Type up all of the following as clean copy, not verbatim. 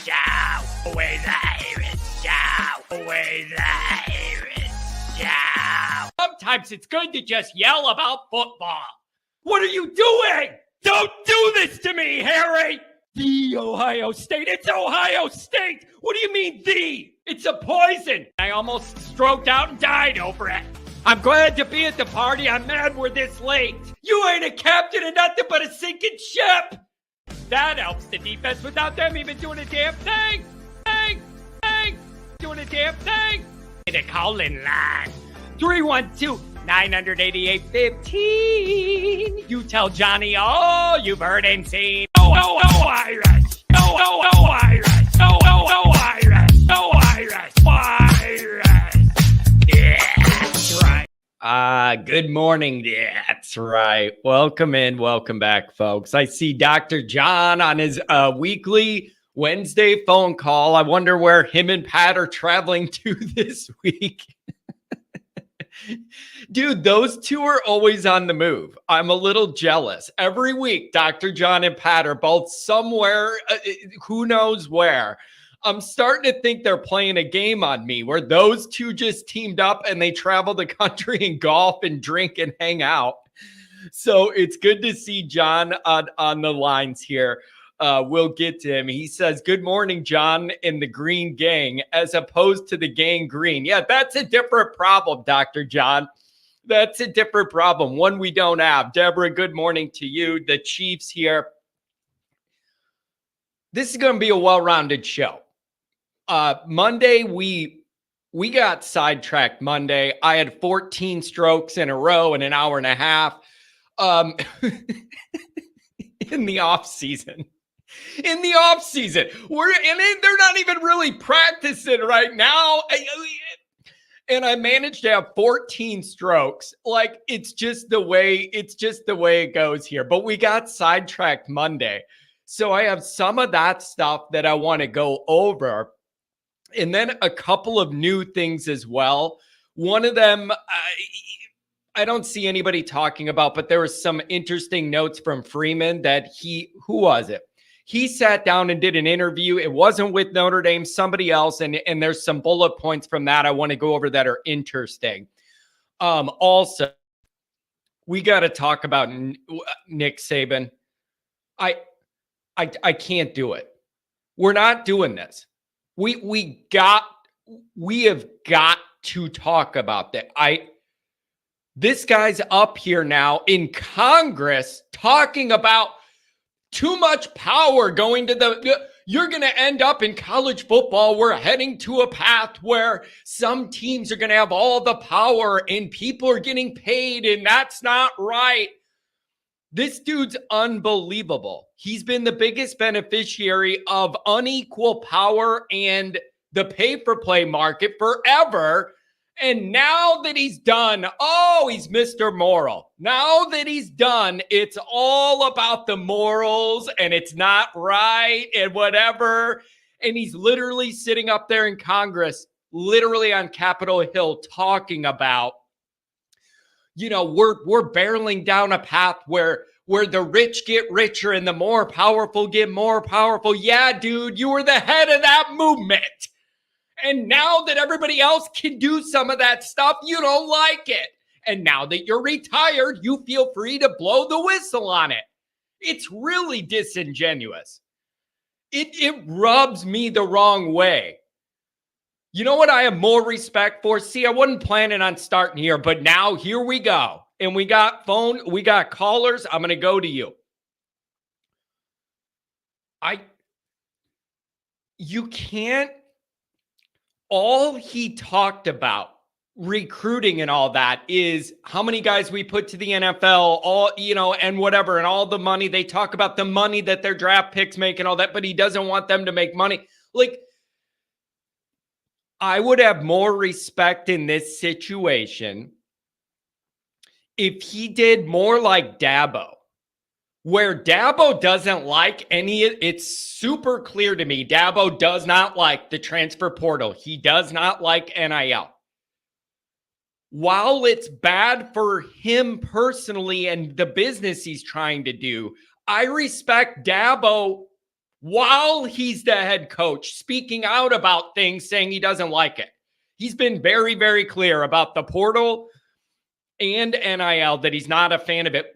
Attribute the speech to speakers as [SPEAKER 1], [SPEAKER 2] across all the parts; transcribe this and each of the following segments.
[SPEAKER 1] Show. Always Irish Show. Always Irish Show. Sometimes it's good to just yell about football. What are you doing? Don't do this to me, Harry! The Ohio State. It's Ohio State! What do you mean, the? It's a poison. I almost stroked out and died over it. I'm glad to be at the party. I'm mad we're this late. You ain't a captain of nothing but a sinking ship. That helps the defense without them even doing a damn thing. Doing a damn thing. The call-in line. 312-988-15. You tell Johnny all you've heard and seen. No Irish. No Irish. No Irish. No Irish. Yeah, that's right. Good morning. Yeah, that's right. Welcome in. Welcome back, folks. I see Dr. John on his weekly Wednesday phone call. I wonder where him and Pat are traveling to this week. Dude, those two are always on the move. I'm a little jealous. Every week, Dr. John and Pat are both somewhere, who knows where. I'm starting to think they're playing a game on me where those two just teamed up and they travel the country and golf and drink and hang out. So it's good to see John on the lines here. We'll get to him. He says, good morning, John, in the Green Gang, as opposed to the Gang Green. Yeah, that's a different problem, Dr. John. That's a different problem, one we don't have. Deborah, good morning to you. The Chiefs here. This is going to be a well-rounded show. Monday, we got sidetracked Monday. I had 14 strokes in a row in an hour and a half in the off season. They're not even really practicing right now. And I managed to have 14 strokes. Like, it's just the way it goes here. But we got sidetracked Monday. So I have some of that stuff that I want to go over. And then a couple of new things as well. One of them, I don't see anybody talking about, but there was some interesting notes from Freeman that who was it? He sat down and did an interview. It wasn't with Notre Dame, somebody else. And there's some bullet points from that I want to go over that are interesting. Also, we got to talk about Nick Saban. I can't do it. We're not doing this. We have got to talk about that. This guy's up here now in Congress talking about too much power going to you're going to end up in college football. We're heading to a path where some teams are going to have all the power and people are getting paid, and that's not right. This dude's unbelievable. He's been the biggest beneficiary of unequal power and the pay-for-play market forever. And now that he's done, he's Mr. Moral. Now that he's done, it's all about the morals and it's not right and whatever. And he's literally sitting up there in Congress, literally on Capitol Hill, talking about, we're barreling down a path where the rich get richer and the more powerful get more powerful. Yeah, dude, you were the head of that movement. And now that everybody else can do some of that stuff, you don't like it. And now that you're retired, you feel free to blow the whistle on it. It's really disingenuous. It rubs me the wrong way. You know what I have more respect for? See, I wasn't planning on starting here, but now here we go. And we got callers. I'm going to go to you. You can't. All he talked about, recruiting and all that, is how many guys we put to the NFL, and whatever, and all the money. They talk about the money that their draft picks make and all that, but he doesn't want them to make money. Like, I would have more respect in this situation if he did more like Dabo, where Dabo doesn't like it's super clear to me. Dabo does not like the transfer portal. He does not like NIL. While it's bad for him personally and the business he's trying to do, I respect Dabo while he's the head coach, speaking out about things, saying he doesn't like it. He's been very, very clear about the portal and NIL that he's not a fan of it.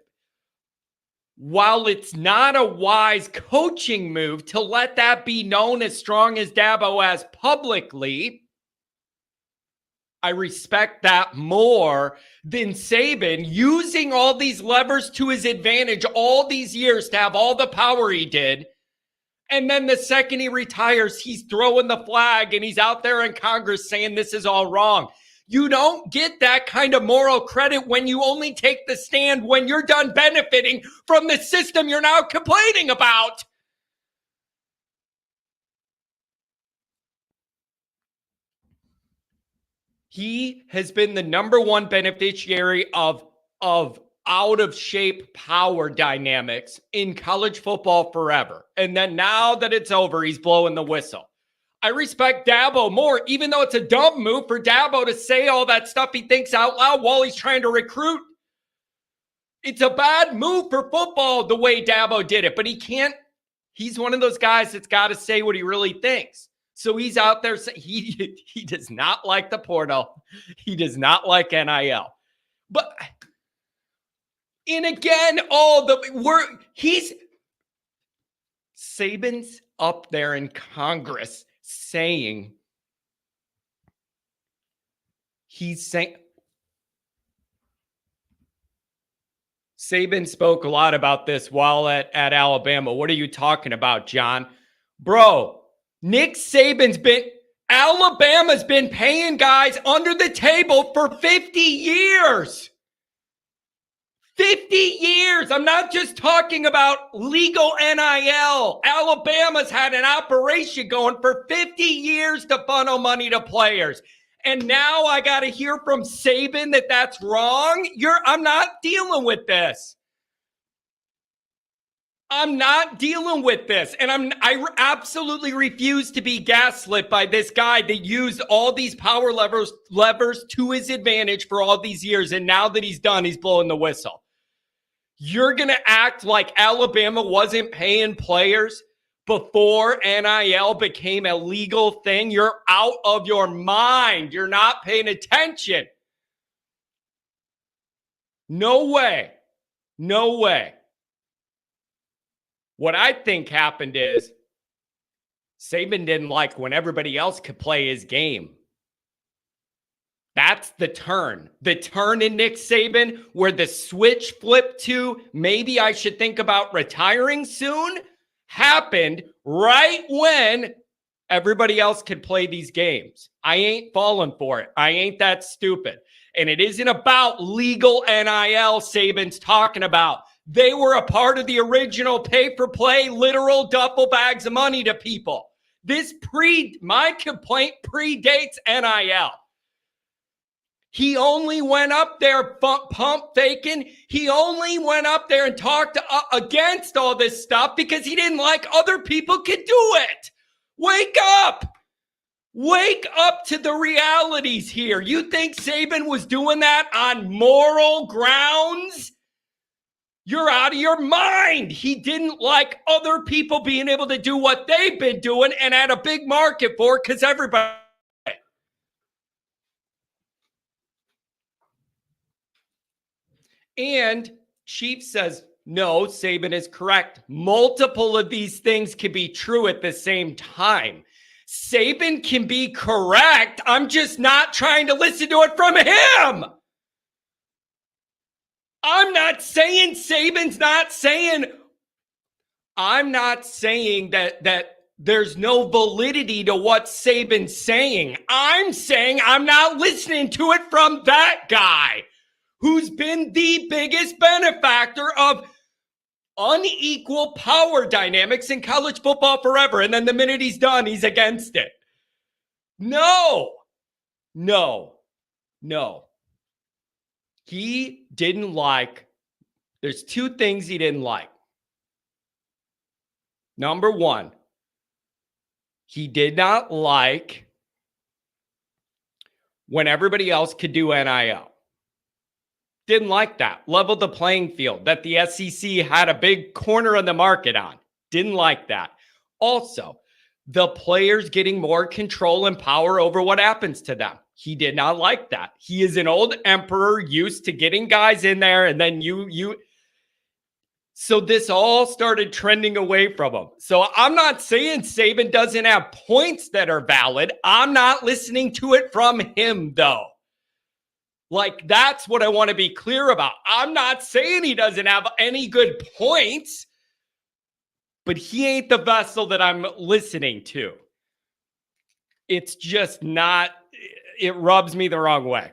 [SPEAKER 1] While it's not a wise coaching move to let that be known as strong as Dabo has publicly, I respect that more than Saban using all these levers to his advantage all these years to have all the power he did. And then the second he retires, he's throwing the flag and he's out there in Congress saying this is all wrong. You don't get that kind of moral credit when you only take the stand when you're done benefiting from the system you're now complaining about. He has been the number one beneficiary of out of shape power dynamics in college football forever. And then now that it's over, he's blowing the whistle. I respect Dabo more, even though it's a dumb move for Dabo to say all that stuff he thinks out loud while he's trying to recruit. It's a bad move for football the way Dabo did it, but he can't. He's one of those guys that's got to say what he really thinks. So he's out there saying he does not like the portal. He does not like NIL. But and again, Saban's up there in Congress saying Saban spoke a lot about this while at Alabama. What are you talking about, John? Bro, Alabama's been paying guys under the table for 50 years. 50 years. I'm not just talking about legal NIL. Alabama's had an operation going for 50 years to funnel money to players. And now I got to hear from Saban that that's wrong. I'm not dealing with this. I'm not dealing with this. And I absolutely refuse to be gaslit by this guy that used all these power levers to his advantage for all these years. And now that he's done, he's blowing the whistle. You're going to act like Alabama wasn't paying players before NIL became a legal thing? You're out of your mind. You're not paying attention. No way. No way. What I think happened is Saban didn't like when everybody else could play his game. That's the turn. The turn in Nick Saban where the switch flipped to maybe I should think about retiring soon happened right when everybody else could play these games. I ain't falling for it. I ain't that stupid. And it isn't about legal NIL Saban's talking about. They were a part of the original pay-for-play literal duffel bags of money to people. My complaint predates NIL. He only went up there pump faking. He only went up there and talked against all this stuff because he didn't like other people could do it. Wake up. Wake up to the realities here. You think Saban was doing that on moral grounds? You're out of your mind. He didn't like other people being able to do what they've been doing and had a big market for because everybody. And Chief says, no, Saban is correct. Multiple of these things can be true at the same time. Saban can be correct. I'm just not trying to listen to it from him. I'm not saying Saban's not saying. I'm not saying that there's no validity to what Saban's saying. I'm saying I'm not listening to it from that guy who's been the biggest benefactor of unequal power dynamics in college football forever. And then the minute he's done, he's against it. No. He didn't like, there's two things he didn't like. Number one, he did not like when everybody else could do NIL. Didn't like that. Leveled the playing field that the SEC had a big corner of the market on. Didn't like that. Also, the players getting more control and power over what happens to them. He did not like that. He is an old emperor used to getting guys in there, and then so this all started trending away from him. So I'm not saying Saban doesn't have points that are valid. I'm not listening to it from him, though. Like, that's what I want to be clear about. I'm not saying he doesn't have any good points, but he ain't the vessel that I'm listening to. It's just not, it rubs me the wrong way.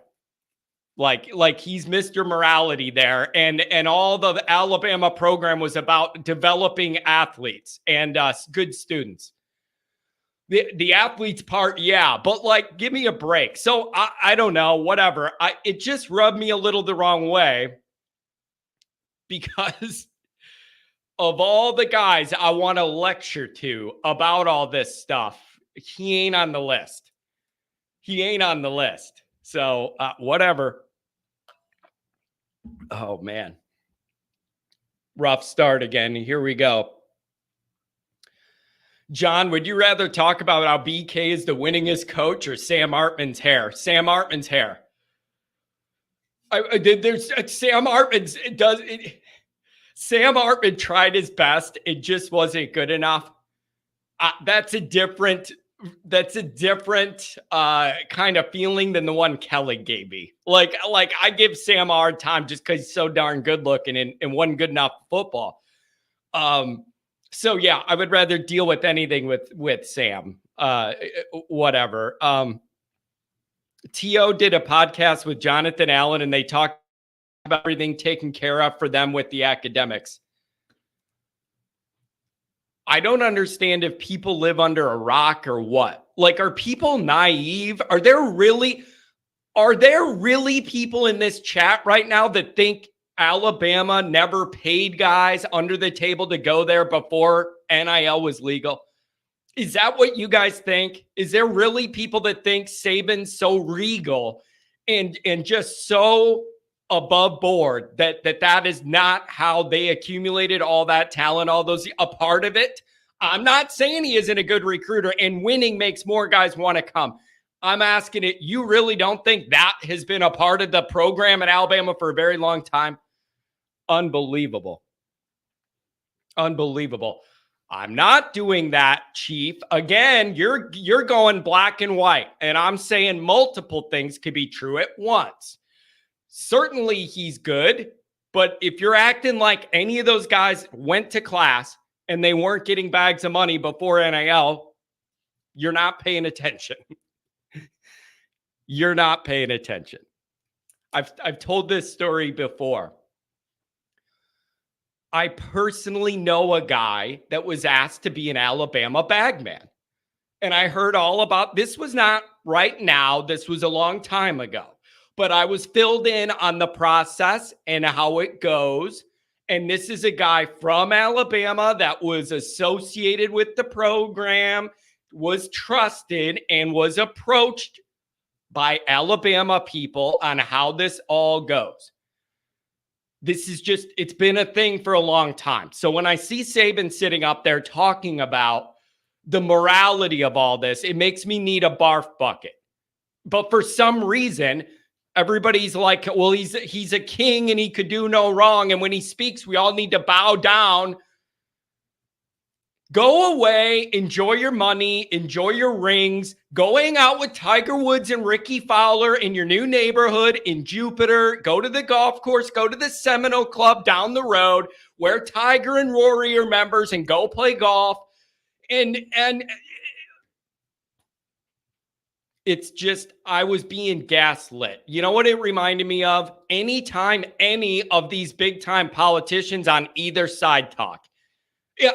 [SPEAKER 1] Like he's Mr. Morality there. And all the Alabama program was about developing athletes and good students. The athletes part, yeah, but like, give me a break. So I don't know, whatever. It just rubbed me a little the wrong way because of all the guys I want to lecture to about all this stuff, he ain't on the list. He ain't on the list. So whatever. Oh, man. Rough start again. Here we go. John, would you rather talk about how BK is the winningest coach or Sam Hartman's hair? Sam Hartman's hair. Sam Hartman tried his best. It just wasn't good enough. That's a different kind of feeling than the one Kelly gave me. Like I give Sam a hard time just because he's so darn good looking and wasn't good enough football. So yeah, I would rather deal with anything with Sam. Whatever. T.O. did a podcast with Jonathan Allen and they talked about everything taken care of for them with the academics. I don't understand if people live under a rock or what. Like, are people naive? Are there really people in this chat right now that think Alabama never paid guys under the table to go there before NIL was legal? Is that what you guys think? Is there really people that think Saban's so regal and just so above board that is not how they accumulated all that talent, all those, a part of it? I'm not saying he isn't a good recruiter and winning makes more guys want to come. I'm asking it, you really don't think that has been a part of the program at Alabama for a very long time? Unbelievable. Unbelievable. I'm not doing that, Chief. Again, you're going black and white, and I'm saying multiple things could be true at once. Certainly he's good, but if you're acting like any of those guys went to class and they weren't getting bags of money before NIL, you're not paying attention. You're not paying attention. I've told this story before. I personally know a guy that was asked to be an Alabama bagman. And I heard all about, this was not right now, this was a long time ago. But I was filled in on the process and how it goes. And this is a guy from Alabama that was associated with the program, was trusted, and was approached by Alabama people on how this all goes. This is just, it's been a thing for a long time. So when I see Saban sitting up there talking about the morality of all this, it makes me need a barf bucket. But for some reason, everybody's like, well, he's a king and he could do no wrong. And when he speaks, we all need to bow down. Go away, enjoy your money, enjoy your rings, go hang out with Tiger Woods and Ricky Fowler in your new neighborhood in Jupiter, go to the golf course, go to the Seminole Club down the road where Tiger and Rory are members and go play golf. And it's just, I was being gaslit. You know what it reminded me of? Anytime any of these big time politicians on either side talk.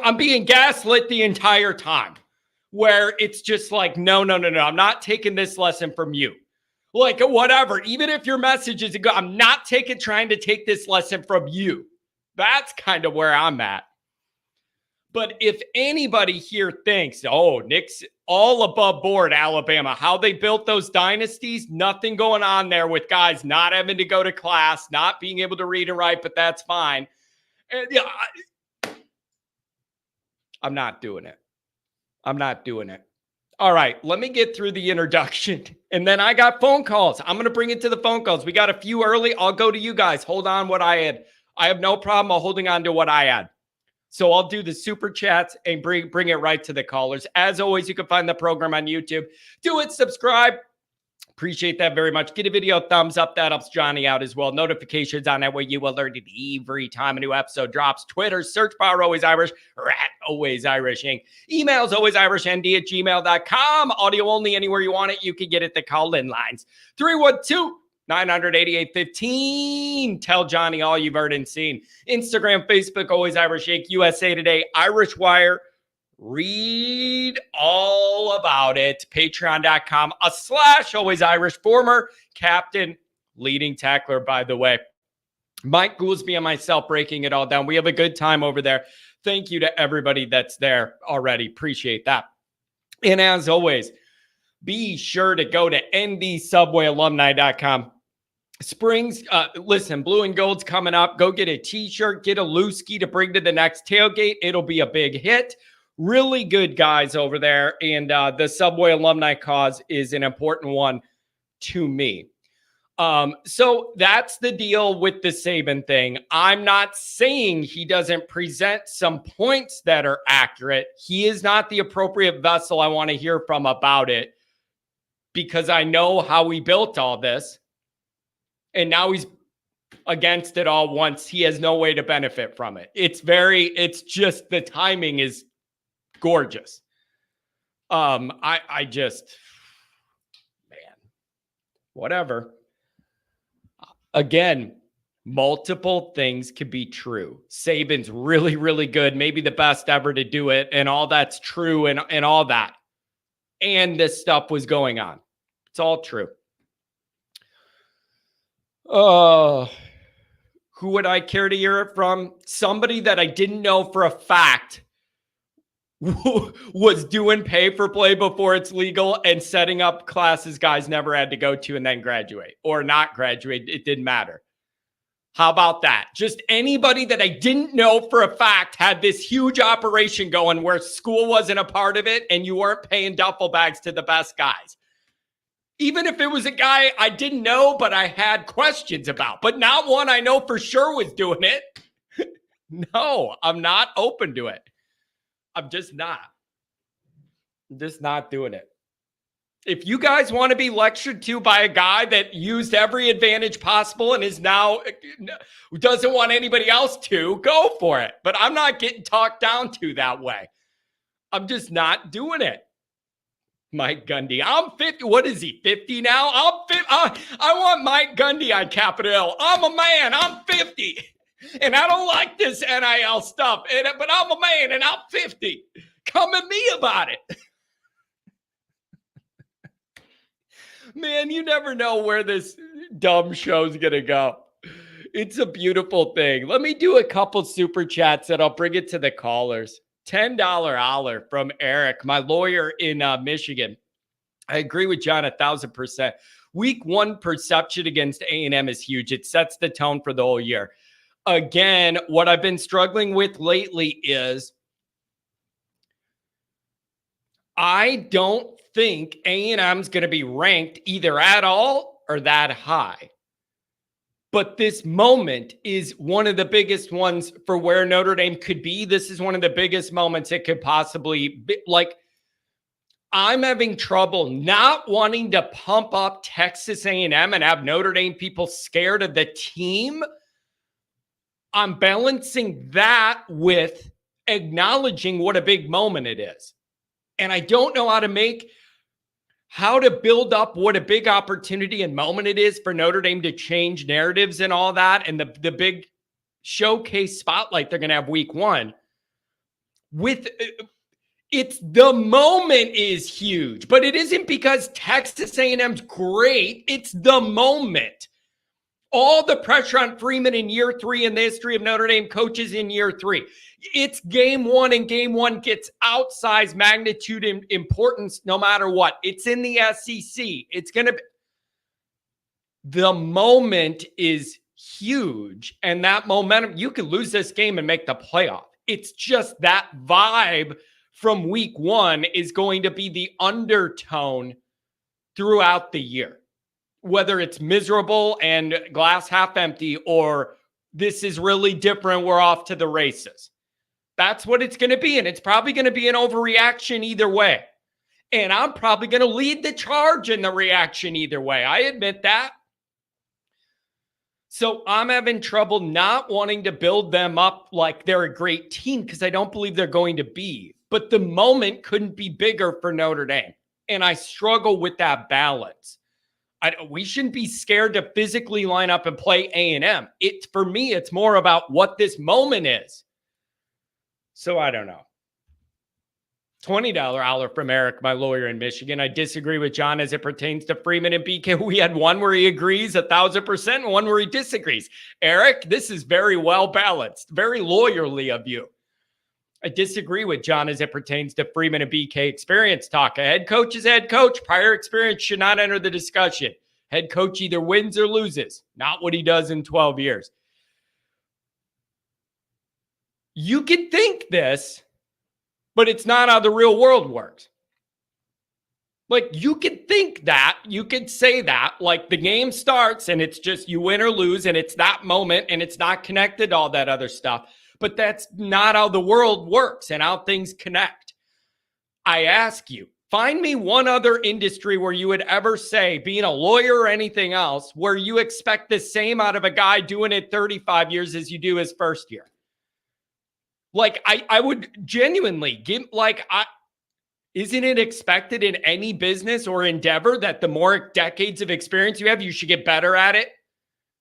[SPEAKER 1] I'm being gaslit the entire time where it's just like, no, I'm not taking this lesson from you. Like, whatever, even if your message is good, I'm not trying to take this lesson from you. That's kind of where I'm at. But if anybody here thinks, oh, Nick's all above board, Alabama, how they built those dynasties, nothing going on there with guys not having to go to class, not being able to read and write, but that's fine. And, I'm not doing it. I'm not doing it. All right, let me get through the introduction. And then I got phone calls. I'm going to bring it to the phone calls. We got a few early. I'll go to you guys. Hold on what I had. I have no problem holding on to what I had. So I'll do the super chats and bring it right to the callers. As always, you can find the program on YouTube. Do it, subscribe. Appreciate that very much. Give a video a thumbs up. That helps Johnny out as well. Notifications on that way you alerted every time a new episode drops. Twitter, search bar Always Irish, or at Always Irish Inc. Emails alwaysirishnd@gmail.com. Audio only anywhere you want it. You can get it. The call-in lines 312-900-8815. Tell Johnny all you've heard and seen. Instagram, Facebook, Always Irish Inc. USA Today, Irish Wire. Read all about it. Patreon.com/Always Irish. Former captain, leading tackler, by the way. Mike Goolsby and myself breaking it all down. We have a good time over there. Thank you to everybody that's there already. Appreciate that. And as always, be sure to go to ndsubwayalumni.com. Springs, listen, blue and gold's coming up. Go get a t-shirt, get a looski to bring to the next tailgate. It'll be a big hit. Really good guys over there. And the Subway alumni cause is an important one to me. So that's the deal with the Saban thing. I'm not saying he doesn't present some points that are accurate. He is not the appropriate vessel I want to hear from about it, because I know how he built all this. And now he's against it all once. He has no way to benefit from it. It's just the timing is gorgeous. I just, man, whatever. Again, multiple things could be true. Saban's really, really good, maybe the best ever to do it, and all that's true, and all that. And this stuff was going on. It's all true. Who would I care to hear it from? Somebody that I didn't know for a fact was doing pay for play before it's legal and setting up classes guys never had to go to and then graduate or not graduate. It didn't matter. How about that? Just anybody that I didn't know for a fact had this huge operation going where school wasn't a part of it and you weren't paying duffel bags to the best guys. Even if it was a guy I didn't know, but I had questions about, but not one I know for sure was doing it. No, I'm not open to it. I'm just not doing it. If you guys want to be lectured to by a guy that used every advantage possible and is now doesn't want anybody else to, go for it. But I'm not getting talked down to that way. I'm just not doing it. Mike Gundy. I'm 50. What is he, 50 now? I'm 50. I want Mike Gundy on Capitol Hill. I'm a man. I'm 50. And I don't like this NIL stuff. But I'm a man and I'm 50. Come at me about it. Man, you never know where this dumb show's going to go. It's a beautiful thing. Let me do a couple super chats and I'll bring it to the callers. $10 holler from Eric, my lawyer in Michigan. I agree with John 1,000%. Week 1 perception against A&M is huge. It sets the tone for the whole year. Again, what I've been struggling with lately is I don't think A&M's going to be ranked either at all or that high. But this moment is one of the biggest ones for where Notre Dame could be. This is one of the biggest moments it could possibly be. Like, I'm having trouble not wanting to pump up Texas A&M and have Notre Dame people scared of the team. I'm balancing that with acknowledging what a big moment it is. And I don't know how to build up what a big opportunity and moment it is for Notre Dame to change narratives and all that. And the big showcase spotlight they're going to have week 1 with it's the moment is huge, but it isn't because Texas A&M's great. It's the moment. All the pressure on Freeman in year 3 in the history of Notre Dame coaches in year 3. It's game 1, and game 1 gets outsized magnitude and importance no matter what. It's in the SEC. It's going to be. The moment is huge, and that momentum, you could lose this game and make the playoff. It's just that vibe from week one is going to be the undertone throughout the year, whether it's miserable and glass half empty or this is really different, we're off to the races. That's what it's going to be. And it's probably going to be an overreaction either way. And I'm probably going to lead the charge in the reaction either way. I admit that. So I'm having trouble not wanting to build them up like they're a great team because I don't believe they're going to be. But the moment couldn't be bigger for Notre Dame. And I struggle with that balance. We shouldn't be scared to physically line up and play A&M. For me, it's more about what this moment is. So I don't know. $20 holler from Eric, my lawyer in Michigan. I disagree with John as it pertains to Freeman and BK. We had one where he agrees 1,000% and one where he disagrees. Eric, this is very well balanced, very lawyerly of you. I disagree with John as it pertains to Freeman and BK experience talk. A head coach is a head coach. Prior experience should not enter the discussion. Head coach either wins or loses, not what he does in 12 years. You could think this, but it's not how the real world works. Like, you could think that, you could say that, like the game starts and it's just you win or lose and it's that moment and it's not connected to all that other stuff. But that's not how the world works and how things connect. I ask you, find me one other industry where you would ever say, being a lawyer or anything else, where you expect the same out of a guy doing it 35 years as you do his first year. Like, I would genuinely give, isn't it expected in any business or endeavor that the more decades of experience you have, you should get better at it?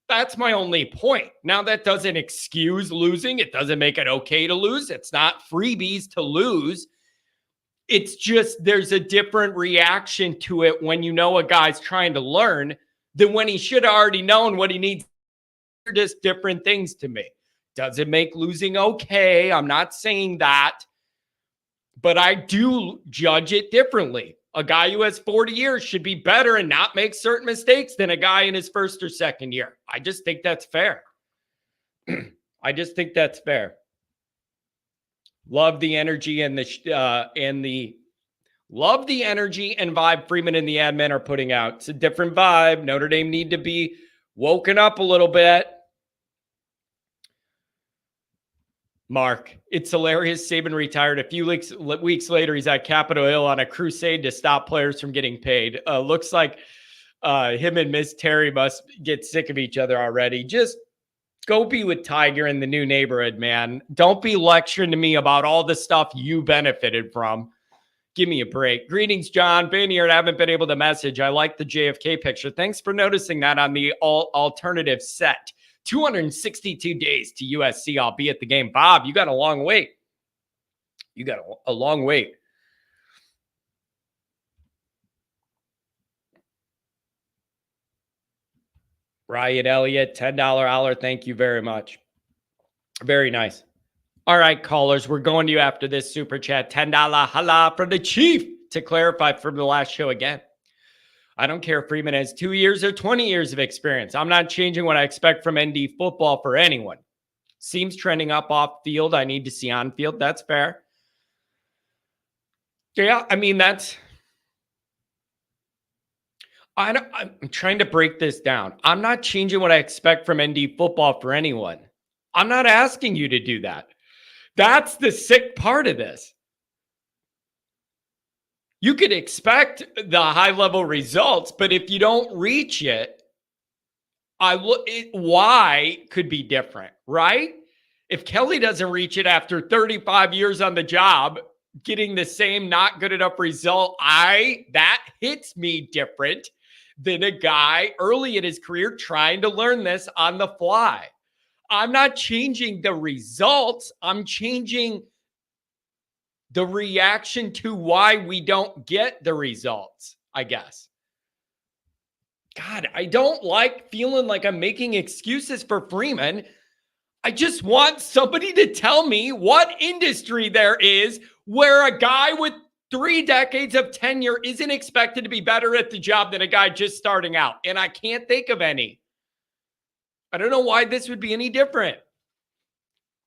[SPEAKER 1] That's my only point. Now, that doesn't excuse losing. It doesn't make it okay to lose. It's not freebies to lose. It's just there's a different reaction to it when you know a guy's trying to learn than when he should have already known what he needs. They're just different things to me. Does it make losing okay? I'm not saying that. But I do judge it differently. A guy who has 40 years should be better and not make certain mistakes than a guy in his first or second year. I just think that's fair. I just think that's fair. Love the energy and love the energy and vibe Freeman and the admin are putting out. It's a different vibe. Notre Dame need to be woken up a little bit. Mark, it's hilarious. Saban retired. A few weeks later, he's at Capitol Hill on a crusade to stop players from getting paid. Looks like him and Miss Terry must get sick of each other already. Just go be with Tiger in the new neighborhood, man. Don't be lecturing to me about all the stuff you benefited from. Give me a break. Greetings, John. Been here and haven't been able to message. I like the JFK picture. Thanks for noticing that on the alternative set. 262 days to USC. I'll be at the game. Bob, you got a long wait. You got a long wait. Riot Elliott, $10 hour. Thank you very much. Very nice. All right, callers, we're going to you after this super chat. $10 holla for the Chief. To clarify from the last show again, I don't care if Freeman has 2 years or 20 years of experience. I'm not changing what I expect from ND football for anyone. Seems trending up off field. I need to see on field. That's fair. Yeah, I mean, I'm trying to break this down. I'm not changing what I expect from ND football for anyone. I'm not asking you to do that. That's the sick part of this. You could expect the high-level results, but if you don't reach it, why could be different, right? If Kelly doesn't reach it after 35 years on the job, getting the same not good enough result, that hits me different than a guy early in his career trying to learn this on the fly. I'm not changing the results. I'm changing the reaction to why we don't get the results, I guess. God, I don't like feeling like I'm making excuses for Freeman. I just want somebody to tell me what industry there is where a guy with 3 decades of tenure isn't expected to be better at the job than a guy just starting out. And I can't think of any. I don't know why this would be any different.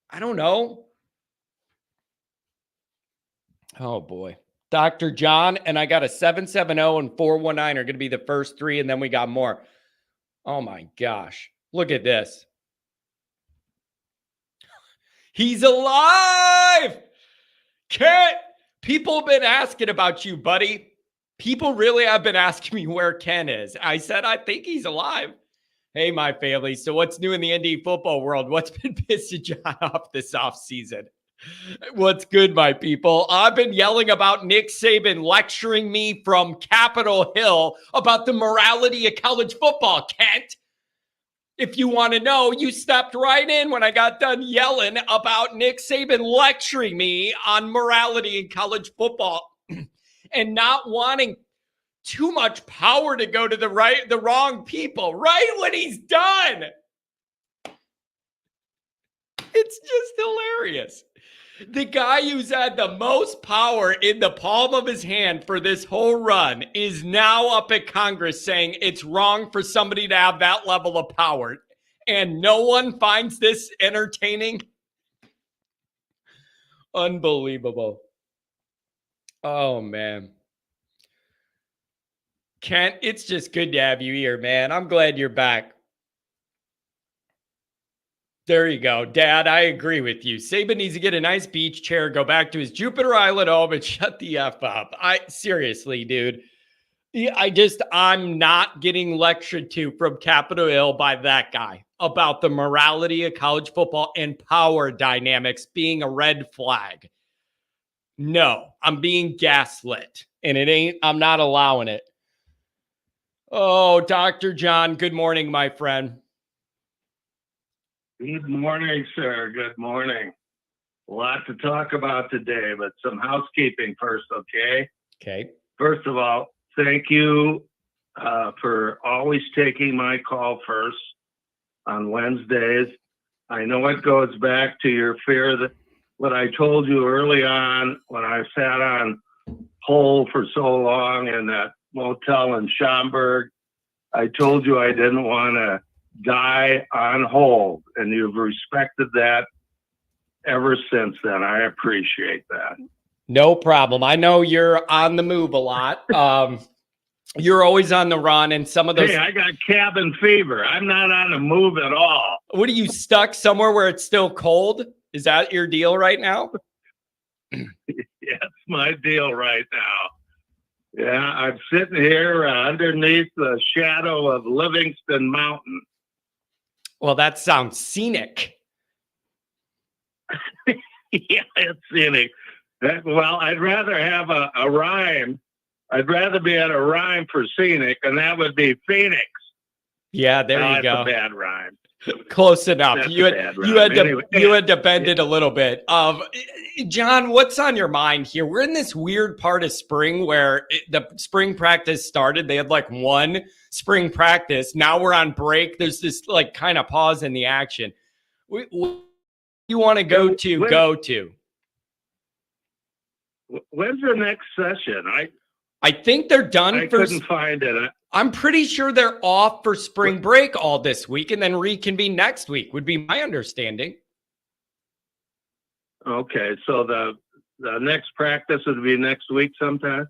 [SPEAKER 1] I don't know. Oh, boy. Dr. John, and I got a 770 and 419 are going to be the first three, and then we got more. Oh, my gosh. Look at this. He's alive! Kent, people have been asking about you, buddy. People really have been asking me where Ken is. I said, I think he's alive. Hey, my family. So what's new in the ND football world? What's been pissing John off this offseason? What's good, my people? I've been yelling about Nick Saban lecturing me from Capitol Hill about the morality of college football, Kent. If you want to know, you stepped right in when I got done yelling about Nick Saban lecturing me on morality in college football and not wanting too much power to go to the wrong people right when he's done. It's just hilarious. The guy who's had the most power in the palm of his hand for this whole run is now up at Congress saying it's wrong for somebody to have that level of power. And no one finds this entertaining. Unbelievable. Oh, man. Kent, it's just good to have you here, man. I'm glad you're back. There you go. Dad, I agree with you. Saban needs to get a nice beach chair, go back to his Jupiter Island home and shut the F up. Seriously, dude. I'm not getting lectured to from Capitol Hill by that guy about the morality of college football and power dynamics being a red flag. No, I'm being gaslit and I'm not allowing it. Oh, Dr. John, good morning, my friend.
[SPEAKER 2] Good morning, sir. Good morning. A lot to talk about today, but some housekeeping first, okay?
[SPEAKER 1] Okay.
[SPEAKER 2] First of all, thank you for always taking my call first on Wednesdays. I know it goes back to your fear that what I told you early on when I sat on hold for so long in that motel in Schaumburg. I told you I didn't want to die on hold, and you've respected that ever since then. I appreciate that.
[SPEAKER 1] No problem. I know you're on the move a lot. You're always on the run, and some of those.
[SPEAKER 2] Hey, I got cabin fever. I'm not on the move at all.
[SPEAKER 1] What are you stuck somewhere where it's still cold? Is that your deal right now?
[SPEAKER 2] That's my deal right now. Yeah, I'm sitting here underneath the shadow of Livingston Mountain.
[SPEAKER 1] Well, that sounds scenic.
[SPEAKER 2] Yeah, it's scenic. Well, I'd rather have a rhyme. I'd rather be at a rhyme for scenic, and that would be Phoenix.
[SPEAKER 1] Yeah, there you go.
[SPEAKER 2] That's a bad rhyme.
[SPEAKER 1] Close enough.
[SPEAKER 2] That's
[SPEAKER 1] You had to bend it a little bit. John, what's on your mind here? We're in this weird part of spring where the spring practice started. They had like one spring practice. Now we're on break. There's this like kind of pause in the action. You want to go to?
[SPEAKER 2] When's the next session?
[SPEAKER 1] I think they're done.
[SPEAKER 2] I couldn't find it.
[SPEAKER 1] I'm pretty sure they're off for spring break all this week and then reconvene next week, would be my understanding.
[SPEAKER 2] Okay, so the next practice would be next week sometime?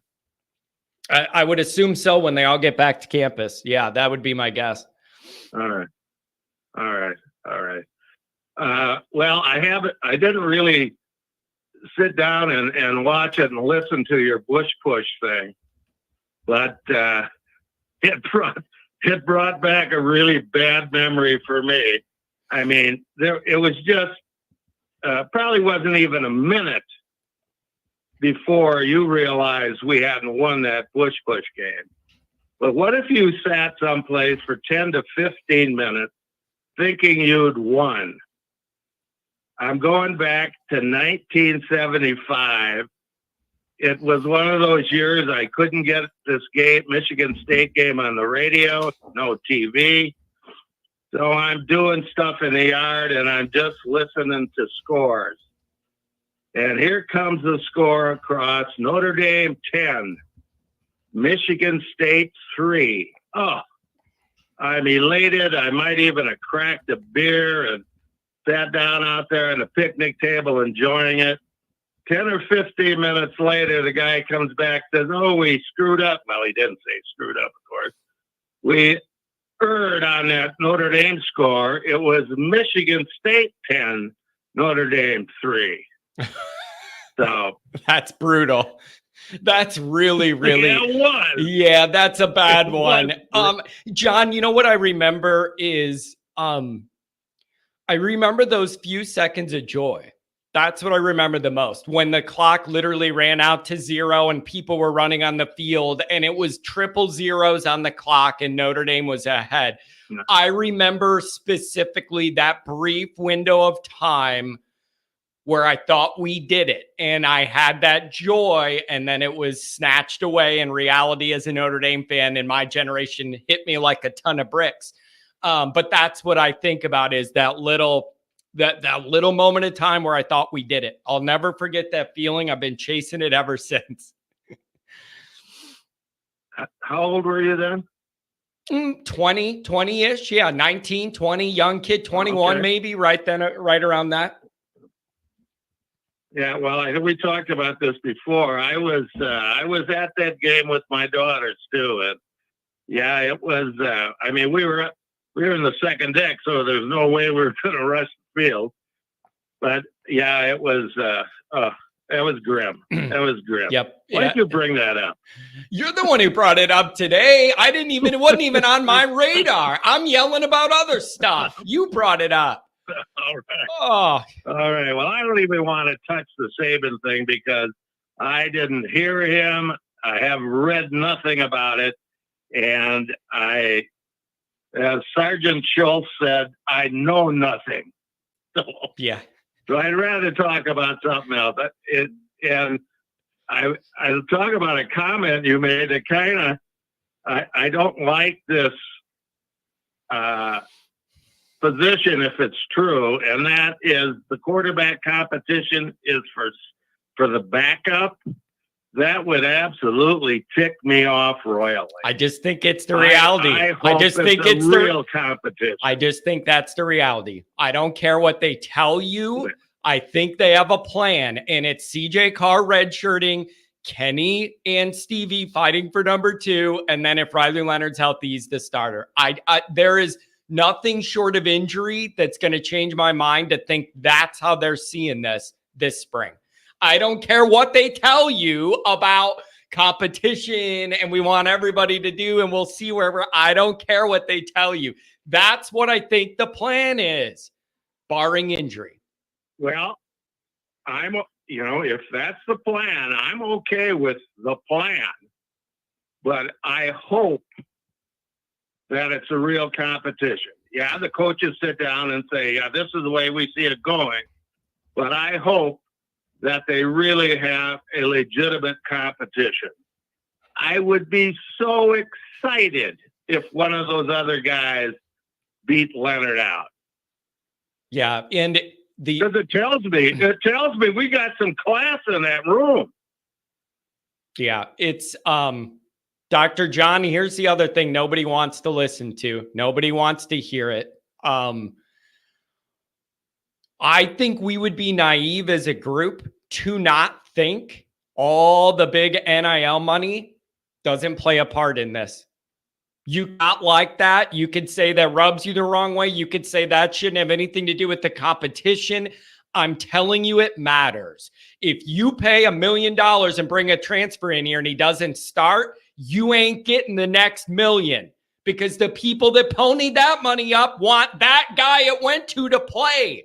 [SPEAKER 1] I would assume so when they all get back to campus. Yeah, that would be my guess.
[SPEAKER 2] All right. Well, I didn't really sit down and watch it and listen to your Bush push thing, but it brought back a really bad memory for me. I mean, it was just probably wasn't even a minute before you realized we hadn't won that Bush push game. But what if you sat someplace for 10 to 15 minutes thinking you'd won? I'm going back to 1975. It was one of those years I couldn't get this game, Michigan State game, on the radio, no TV. So I'm doing stuff in the yard and I'm just listening to scores. And here comes the score across: Notre Dame 10, Michigan State 3. Oh, I'm elated. I might even have cracked a beer and sat down out there at a picnic table enjoying it. 10 or 15 minutes later, the guy comes back, says, "Oh, we screwed up." Well, he didn't say screwed up, of course. We erred on that Notre Dame score. It was Michigan State 10, Notre Dame 3. So
[SPEAKER 1] That's brutal. That's really, really.
[SPEAKER 2] Yeah, it was.
[SPEAKER 1] Yeah, that's a bad
[SPEAKER 2] It
[SPEAKER 1] one.
[SPEAKER 2] was.
[SPEAKER 1] John, you know what I remember is I remember those few seconds of joy. That's what I remember the most. When the clock literally ran out to 0 and people were running on the field and it was triple zeros on the clock and Notre Dame was ahead.
[SPEAKER 2] No.
[SPEAKER 1] I remember specifically that brief window of time where I thought we did it and I had that joy, and then it was snatched away, and reality as a Notre Dame fan in my generation hit me like a ton of bricks. But that's what I think about, is that little moment of time where I thought we did it. I'll never forget that feeling. I've been chasing it ever since.
[SPEAKER 2] How old were you then?
[SPEAKER 1] 20-ish. Yeah, 19, 20, young kid, 21
[SPEAKER 2] Okay.
[SPEAKER 1] maybe, right then, right around that.
[SPEAKER 2] Yeah, well, we talked about this before. I was at that game with my daughters too, and yeah, it was. I mean, we were in the second deck, so there's no way we were going to rush the field. But yeah, it was. That was grim. That was grim.
[SPEAKER 1] Yep.
[SPEAKER 2] Why did you bring that up?
[SPEAKER 1] You're the one who brought it up today. It wasn't even on my radar. I'm yelling about other stuff. You brought it up.
[SPEAKER 2] All right.
[SPEAKER 1] Oh,
[SPEAKER 2] All right. Well, I don't even want to touch the Saban thing because I didn't hear him. I have read nothing about it. And as Sergeant Schultz said, I know nothing.
[SPEAKER 1] yeah.
[SPEAKER 2] So I'd rather talk about something else. And I'll talk about a comment you made that kind of, I don't like this position if it's true, and that is the quarterback competition is for the backup. That would absolutely tick me off royally.
[SPEAKER 1] I just think it's the reality.
[SPEAKER 2] I just think it's the real competition.
[SPEAKER 1] I just think that's the reality. I don't care what they tell you. I think they have a plan, and it's CJ Carr redshirting, Kenny and Stevie fighting for number 2, and then if Riley Leonard's healthy, he's the starter. There is nothing short of injury that's going to change my mind to think that's how they're seeing this spring. I don't care what they tell you about competition and we want everybody to do and we'll see wherever. I don't care what they tell you. That's what I think the plan is, barring injury.
[SPEAKER 2] Well, if that's the plan, I'm okay with the plan, but I hope that it's a real competition. Yeah, the coaches sit down and say, yeah, this is the way we see it going. But I hope that they really have a legitimate competition. I would be so excited if one of those other guys beat Leonard out.
[SPEAKER 1] Yeah, and
[SPEAKER 2] because it tells me we got some class in that room.
[SPEAKER 1] Yeah, it's Dr. John, here's the other thing nobody wants to listen to. Nobody wants to hear it. I think we would be naive as a group to not think all the big NIL money doesn't play a part in this. You not like that. You could say that rubs you the wrong way. You could say that shouldn't have anything to do with the competition. I'm telling you, it matters. If you pay $1 million and bring a transfer in here and he doesn't start, you ain't getting the next $1 million, because the people that ponied that money up want that guy it went to play.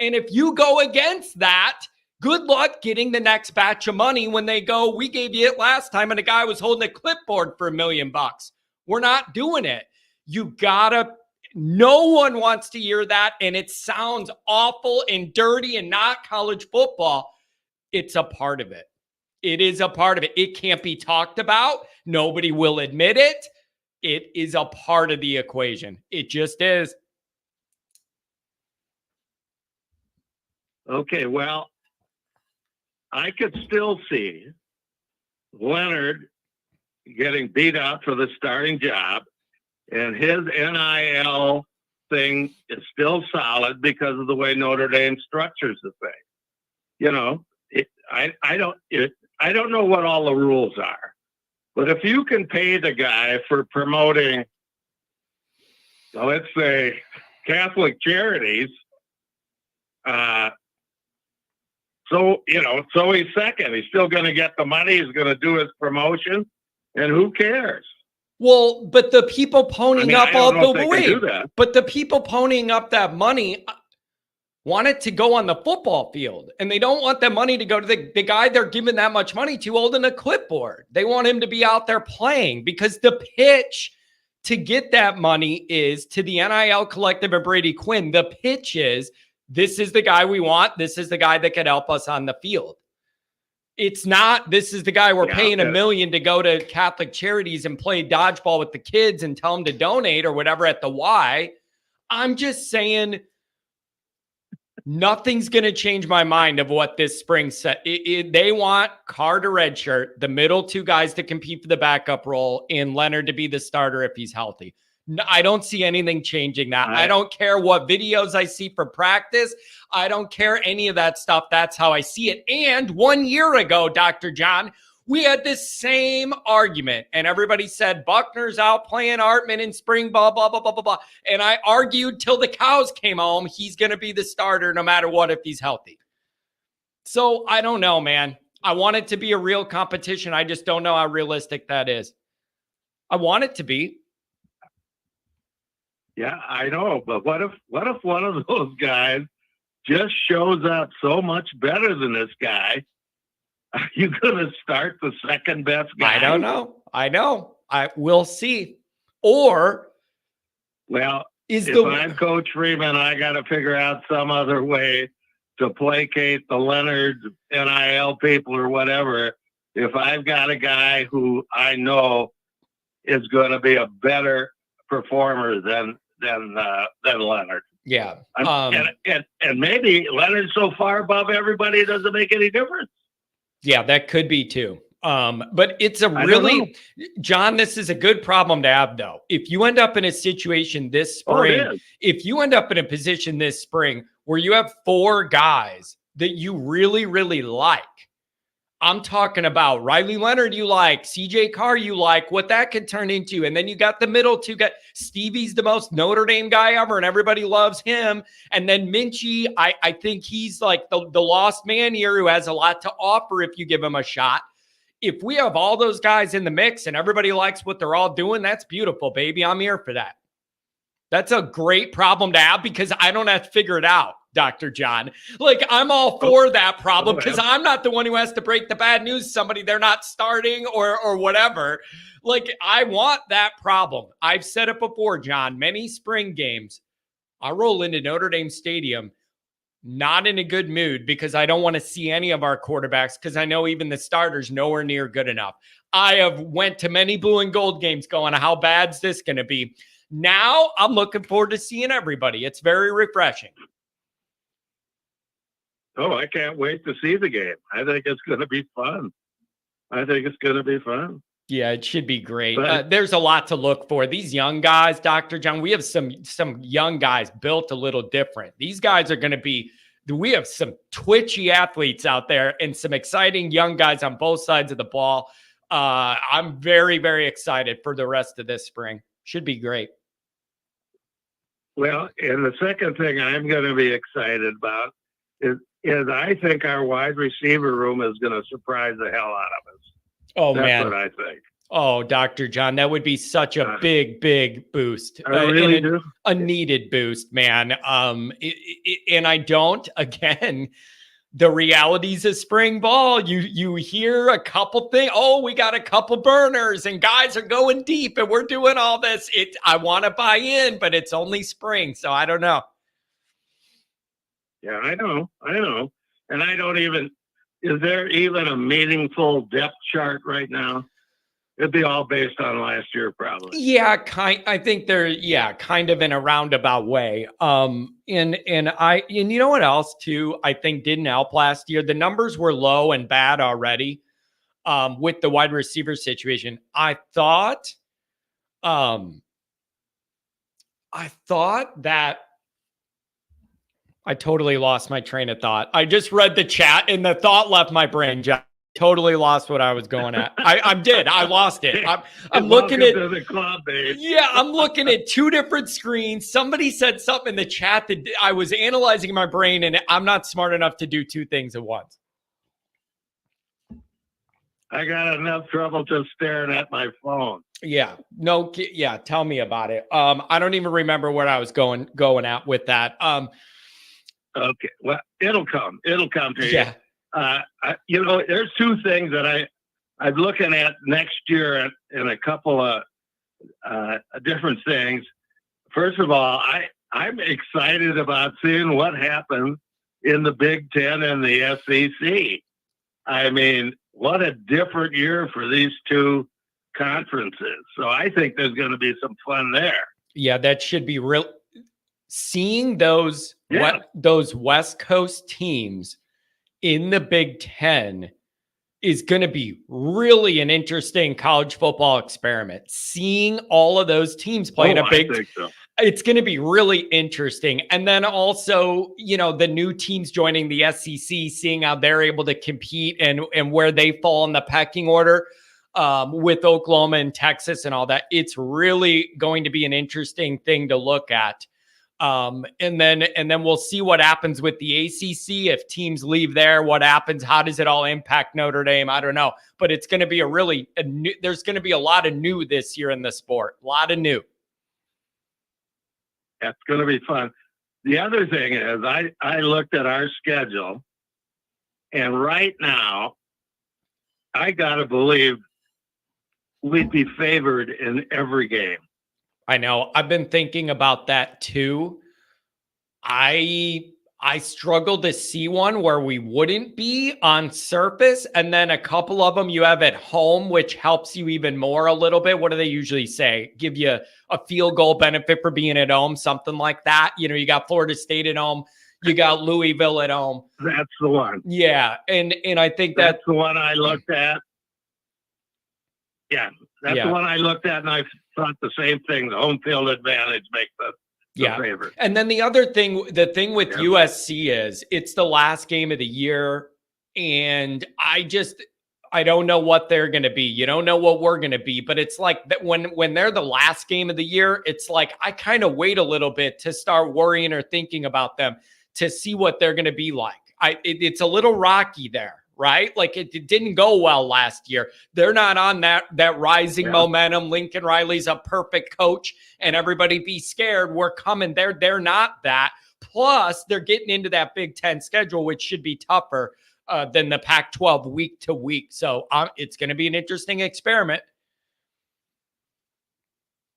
[SPEAKER 1] And if you go against that, good luck getting the next batch of money when they go, we gave you it last time and the guy was holding a clipboard for $1 million. We're not doing it. No one wants to hear that. And it sounds awful and dirty and not college football. It's a part of it. It is a part of it. It can't be talked about. Nobody will admit it. It is a part of the equation. It just is.
[SPEAKER 2] Okay, well, I could still see Leonard getting beat up for the starting job, and his NIL thing is still solid because of the way Notre Dame structures the thing. I don't know what all the rules are, but if you can pay the guy for promoting, let's say, Catholic charities, so he's second. He's still going to get the money. He's going to do his promotion, and who cares?
[SPEAKER 1] Well, but the people ponying up all the way, but the people ponying up that money want it to go on the football field, and they don't want that money to go to the guy they're giving that much money to holding a clipboard. They want him to be out there playing, because the pitch to get that money is to the NIL collective of Brady Quinn. The pitch is, this is the guy we want. This is the guy that could help us on the field. It's not, this is the guy we're paying $1 million to go to Catholic charities and play dodgeball with the kids and tell them to donate or whatever at the Y. I'm just saying, nothing's going to change my mind of what this spring set. They want Carr to redshirt, the middle two guys to compete for the backup role, and Leonard to be the starter if he's healthy. I don't see anything changing that. I don't care what videos I see for practice. I don't care any of that stuff. That's how I see it. And 1 year ago, Dr. John, we had this same argument, and everybody said Buckner's out playing Artman in spring ball, blah, blah, blah, blah, blah. And I argued till the cows came home, he's going to be the starter no matter what if he's healthy. So I don't know, man. I want it to be a real competition. I just don't know how realistic that is. I want it to be.
[SPEAKER 2] Yeah, I know. But what if one of those guys just shows up so much better than this guy? Are you going to start the second best guy?
[SPEAKER 1] I don't know. I will see. Or,
[SPEAKER 2] well, if I'm Coach Freeman, I got to figure out some other way to placate the Leonard NIL people or whatever. If I've got a guy who I know is going to be a better performer than Leonard.
[SPEAKER 1] Yeah.
[SPEAKER 2] And maybe Leonard's so far above everybody, it doesn't make any difference.
[SPEAKER 1] Yeah, that could be too. But it's a really, John, this is a good problem to have, though. If you end up in a situation this spring, if you end up in a position this spring where you have 4 guys that you really, really like, I'm talking about Riley Leonard, you like, CJ Carr, you like, what that could turn into. And then you got the middle 2 guys. Stevie's the most Notre Dame guy ever, and everybody loves him. And then Minchie, I think he's like the lost man here who has a lot to offer if you give him a shot. If we have all those guys in the mix and everybody likes what they're all doing, that's beautiful, baby. I'm here for that. That's a great problem to have, because I don't have to figure it out, Dr. John. Like, I'm all for that problem, because I'm not the one who has to break the bad news to somebody they're not starting or whatever. Like, I want that problem. I've said it before, John. Many spring games, I roll into Notre Dame Stadium not in a good mood, because I don't want to see any of our quarterbacks, because I know even the starters nowhere near good enough. I have went to many blue and gold games going, how bad's this going to be? Now I'm looking forward to seeing everybody. It's very refreshing.
[SPEAKER 2] Oh, I can't wait to see the game. I think it's going to be fun. Yeah,
[SPEAKER 1] it should be great. There's a lot to look for. These young guys, Dr. John, we have some young guys built a little different. These guys are going to be, we have some twitchy athletes out there and some exciting young guys on both sides of the ball. I'm very, very excited for the rest of this spring. Should be great.
[SPEAKER 2] Well, and the second thing I'm going to be excited about is I think our wide receiver room is going to surprise the hell out of us.
[SPEAKER 1] Oh,
[SPEAKER 2] That's
[SPEAKER 1] man.
[SPEAKER 2] what I think.
[SPEAKER 1] Oh, Dr. John, that would be such a big boost.
[SPEAKER 2] I really do.
[SPEAKER 1] A needed boost, man. And I don't, again, the realities of spring ball. You hear a couple things. Oh, we got a couple burners and guys are going deep and we're doing all this. I want to buy in, but it's only spring. So I don't know.
[SPEAKER 2] Yeah, I know. And I don't even, is there even a meaningful depth chart right now? It'd be all based on last year, probably.
[SPEAKER 1] Yeah, I think they're kind of in a roundabout way. And you know what else too? I think didn't help last year. The numbers were low and bad already. With the wide receiver situation, I thought I totally lost my train of thought. I just read the chat and the thought left my brain, John. Totally lost what I was going at. I did. I lost it. I'm looking at
[SPEAKER 2] the club, babe.
[SPEAKER 1] Yeah, I'm looking at two different screens. Somebody said something in the chat that I was analyzing in my brain, and I'm not smart enough to do two things at once.
[SPEAKER 2] I got enough trouble just staring at my phone.
[SPEAKER 1] Yeah. No. Yeah. Tell me about it. I don't even remember where I was going at with that.
[SPEAKER 2] Okay. Well, it'll come. It'll come to you.
[SPEAKER 1] Yeah.
[SPEAKER 2] There's two things that I'm looking at next year in a couple of different things. First of all, I'm excited about seeing what happens in the Big Ten and the SEC. I mean, what a different year for these two conferences. So I think there's going to be some fun there.
[SPEAKER 1] Yeah, that should be real. Seeing those West Coast teams in the Big Ten is going to be really an interesting college football experiment. Seeing all of those teams play in a big, it's going to be really interesting. And then also, the new teams joining the SEC, seeing how they're able to compete and where they fall in the pecking order with Oklahoma and Texas and all that. It's really going to be an interesting thing to look at. And then we'll see what happens with the ACC. If teams leave there, what happens? How does it all impact Notre Dame? I don't know, but it's going to be there's going to be a lot of new this year in the sport. A lot of new.
[SPEAKER 2] That's going to be fun. The other thing is I looked at our schedule, and right now I got to believe we'd be favored in every game.
[SPEAKER 1] I know. I've been thinking about that too. I struggle to see one where we wouldn't be on surface. And then a couple of them you have at home, which helps you even more a little bit. What do they usually say? Give you a field goal benefit for being at home, something like that. You got Florida State at home. You got Louisville at home.
[SPEAKER 2] That's the one.
[SPEAKER 1] Yeah. And I think
[SPEAKER 2] that's the one I looked at. Yeah. That's the one I looked at, and I thought the same thing. The home field advantage makes the favorite.
[SPEAKER 1] And then the thing with USC is it's the last game of the year, and I don't know what they're going to be. You don't know what we're going to be, but it's like that when they're the last game of the year, it's like I kind of wait a little bit to start worrying or thinking about them to see what they're going to be like. It's a little rocky there. Right? Like it didn't go well last year. They're not on that rising momentum. Lincoln Riley's a perfect coach and everybody be scared. We're coming. They're not that. Plus they're getting into that Big Ten schedule, which should be tougher than the Pac-12 week to week. So it's going to be an interesting experiment.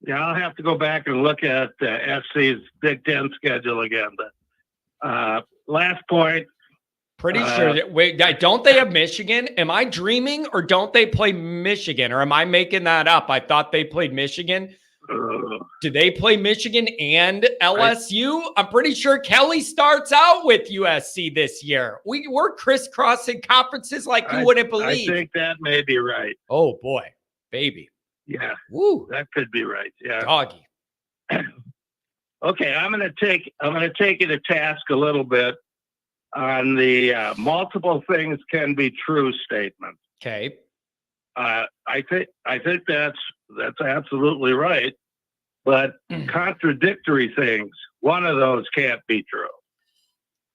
[SPEAKER 2] Yeah, I'll have to go back and look at SC's Big Ten schedule again. But last point,
[SPEAKER 1] pretty sure that don't they have Michigan? Am I dreaming, or don't they play Michigan, or am I making that up? I thought they played Michigan. Do they play Michigan and LSU? I'm pretty sure Kelly starts out with USC this year. We're crisscrossing conferences like you wouldn't believe.
[SPEAKER 2] I think that may be right.
[SPEAKER 1] Oh boy, baby.
[SPEAKER 2] Yeah.
[SPEAKER 1] Woo.
[SPEAKER 2] That could be right. Yeah.
[SPEAKER 1] Doggy.
[SPEAKER 2] Okay, I'm gonna take you to task a little bit on the multiple things can be true statement.
[SPEAKER 1] Okay.
[SPEAKER 2] I think that's absolutely right. But contradictory things, one of those can't be true.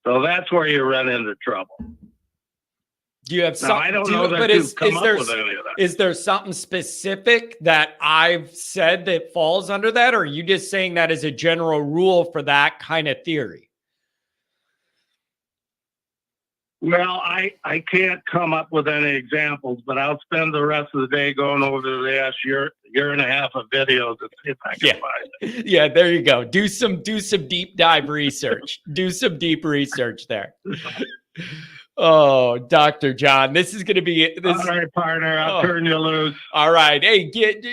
[SPEAKER 2] So that's where you run into trouble.
[SPEAKER 1] Do you have something?
[SPEAKER 2] I don't know that you've come up with any of that.
[SPEAKER 1] Is there something specific that I've said that falls under that? Or are you just saying that as a general rule for that kind of theory?
[SPEAKER 2] Well, I can't come up with any examples, but I'll spend the rest of the day going over the last year and a half of videos to see if I can find it.
[SPEAKER 1] Yeah, there you go. Do some deep dive research. Do some deep research there. Oh, Dr. John, this is going to be this.
[SPEAKER 2] All right, partner, I'll turn you loose.
[SPEAKER 1] All right, hey,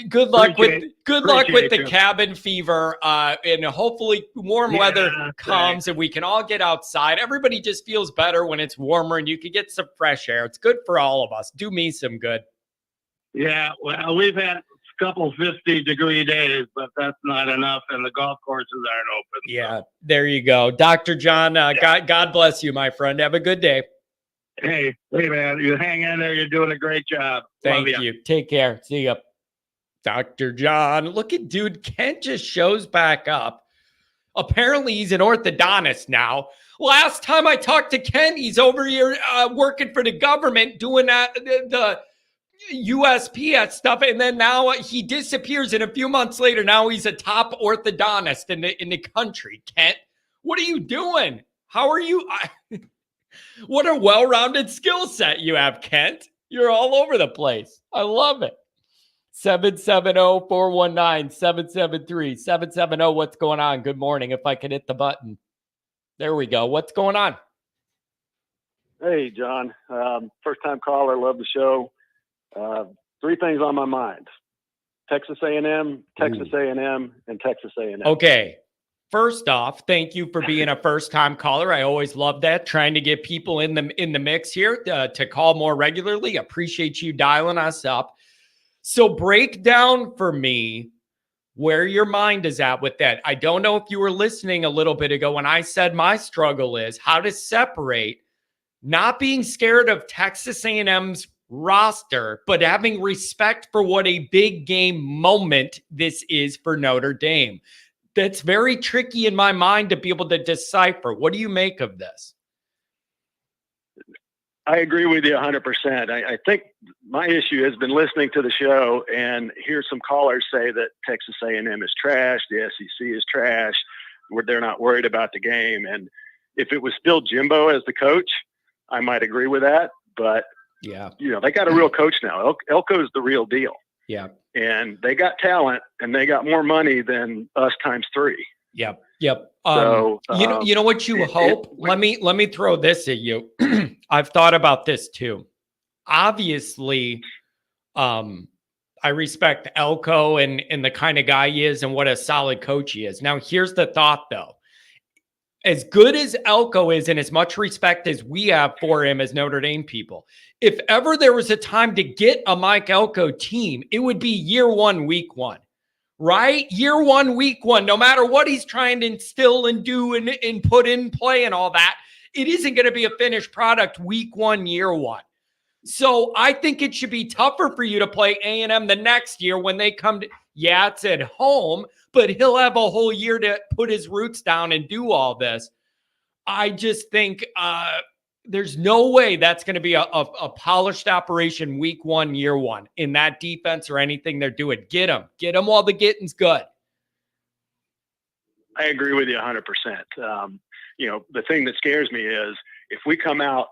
[SPEAKER 1] good luck with the cabin fever, and hopefully warm weather comes and we can all get outside. Everybody just feels better when it's warmer and you can get some fresh air. It's good for all of us. Do me some good.
[SPEAKER 2] Yeah, well, we've had couple 50-degree days, but that's not enough, and the golf courses aren't open.
[SPEAKER 1] Yeah, there you go. Dr. John, God bless you, my friend. Have a good day.
[SPEAKER 2] Hey, man, you hang in there. You're doing a great job.
[SPEAKER 1] Thank
[SPEAKER 2] Love
[SPEAKER 1] you. Take care. See ya. Dr. John. Look at dude. Kent just shows back up. Apparently, he's an orthodontist now. Last time I talked to Kent, he's over here working for the government doing the USPS stuff. And then now he disappears. And a few months later, now he's a top orthodontist in the country. Kent, what are you doing? How are you? What a well-rounded skill set you have, Kent. You're all over the place. I love it. 770-419-773. 770, what's going on? Good morning. If I could hit the button. There we go. What's going on?
[SPEAKER 3] Hey, John. First-time caller. Love the show. 3 things on my mind. Texas A&M, Texas A&M, and Texas A&M.
[SPEAKER 1] Okay. First off, thank you for being a first-time caller. I always love that. Trying to get people in the mix here to call more regularly. Appreciate you dialing us up. So break down for me where your mind is at with that. I don't know if you were listening a little bit ago when I said my struggle is how to separate not being scared of Texas A&M's roster, but having respect for what a big game moment this is for Notre Dame. That's very tricky in my mind to be able to decipher. What do you make of this?
[SPEAKER 3] I agree with you 100%. I think my issue has been listening to the show and hear some callers say that Texas A&M is trash, the SEC is trash, where they're not worried about the game. And if it was still Jimbo as the coach, I might agree with that. But
[SPEAKER 1] yeah,
[SPEAKER 3] they got a real coach now. Elko's the real deal.
[SPEAKER 1] Yeah,
[SPEAKER 3] and they got talent and they got more money than us times 3.
[SPEAKER 1] Yep.
[SPEAKER 3] So
[SPEAKER 1] you know what you hope? Let me throw this at you. I've thought about this too. Obviously, I respect Elko and the kind of guy he is and what a solid coach he is. Now, here's the thought though. As good as Elko is and as much respect as we have for him as Notre Dame people, if ever there was a time to get a Mike Elko team, it would be year 1, week 1. Right? Year 1, week 1, no matter what he's trying to instill and do and put in play and all that, it isn't going to be a finished product week 1, year 1. So I think it should be tougher for you to play A&M the next year when they come to, yeah, it's at home, but he'll have a whole year to put his roots down and do all this. I just think there's no way that's going to be a polished operation week 1, year 1 in that defense or anything they're doing. Get them while the getting's good.
[SPEAKER 3] I agree with you 100%. The thing that scares me is if we come out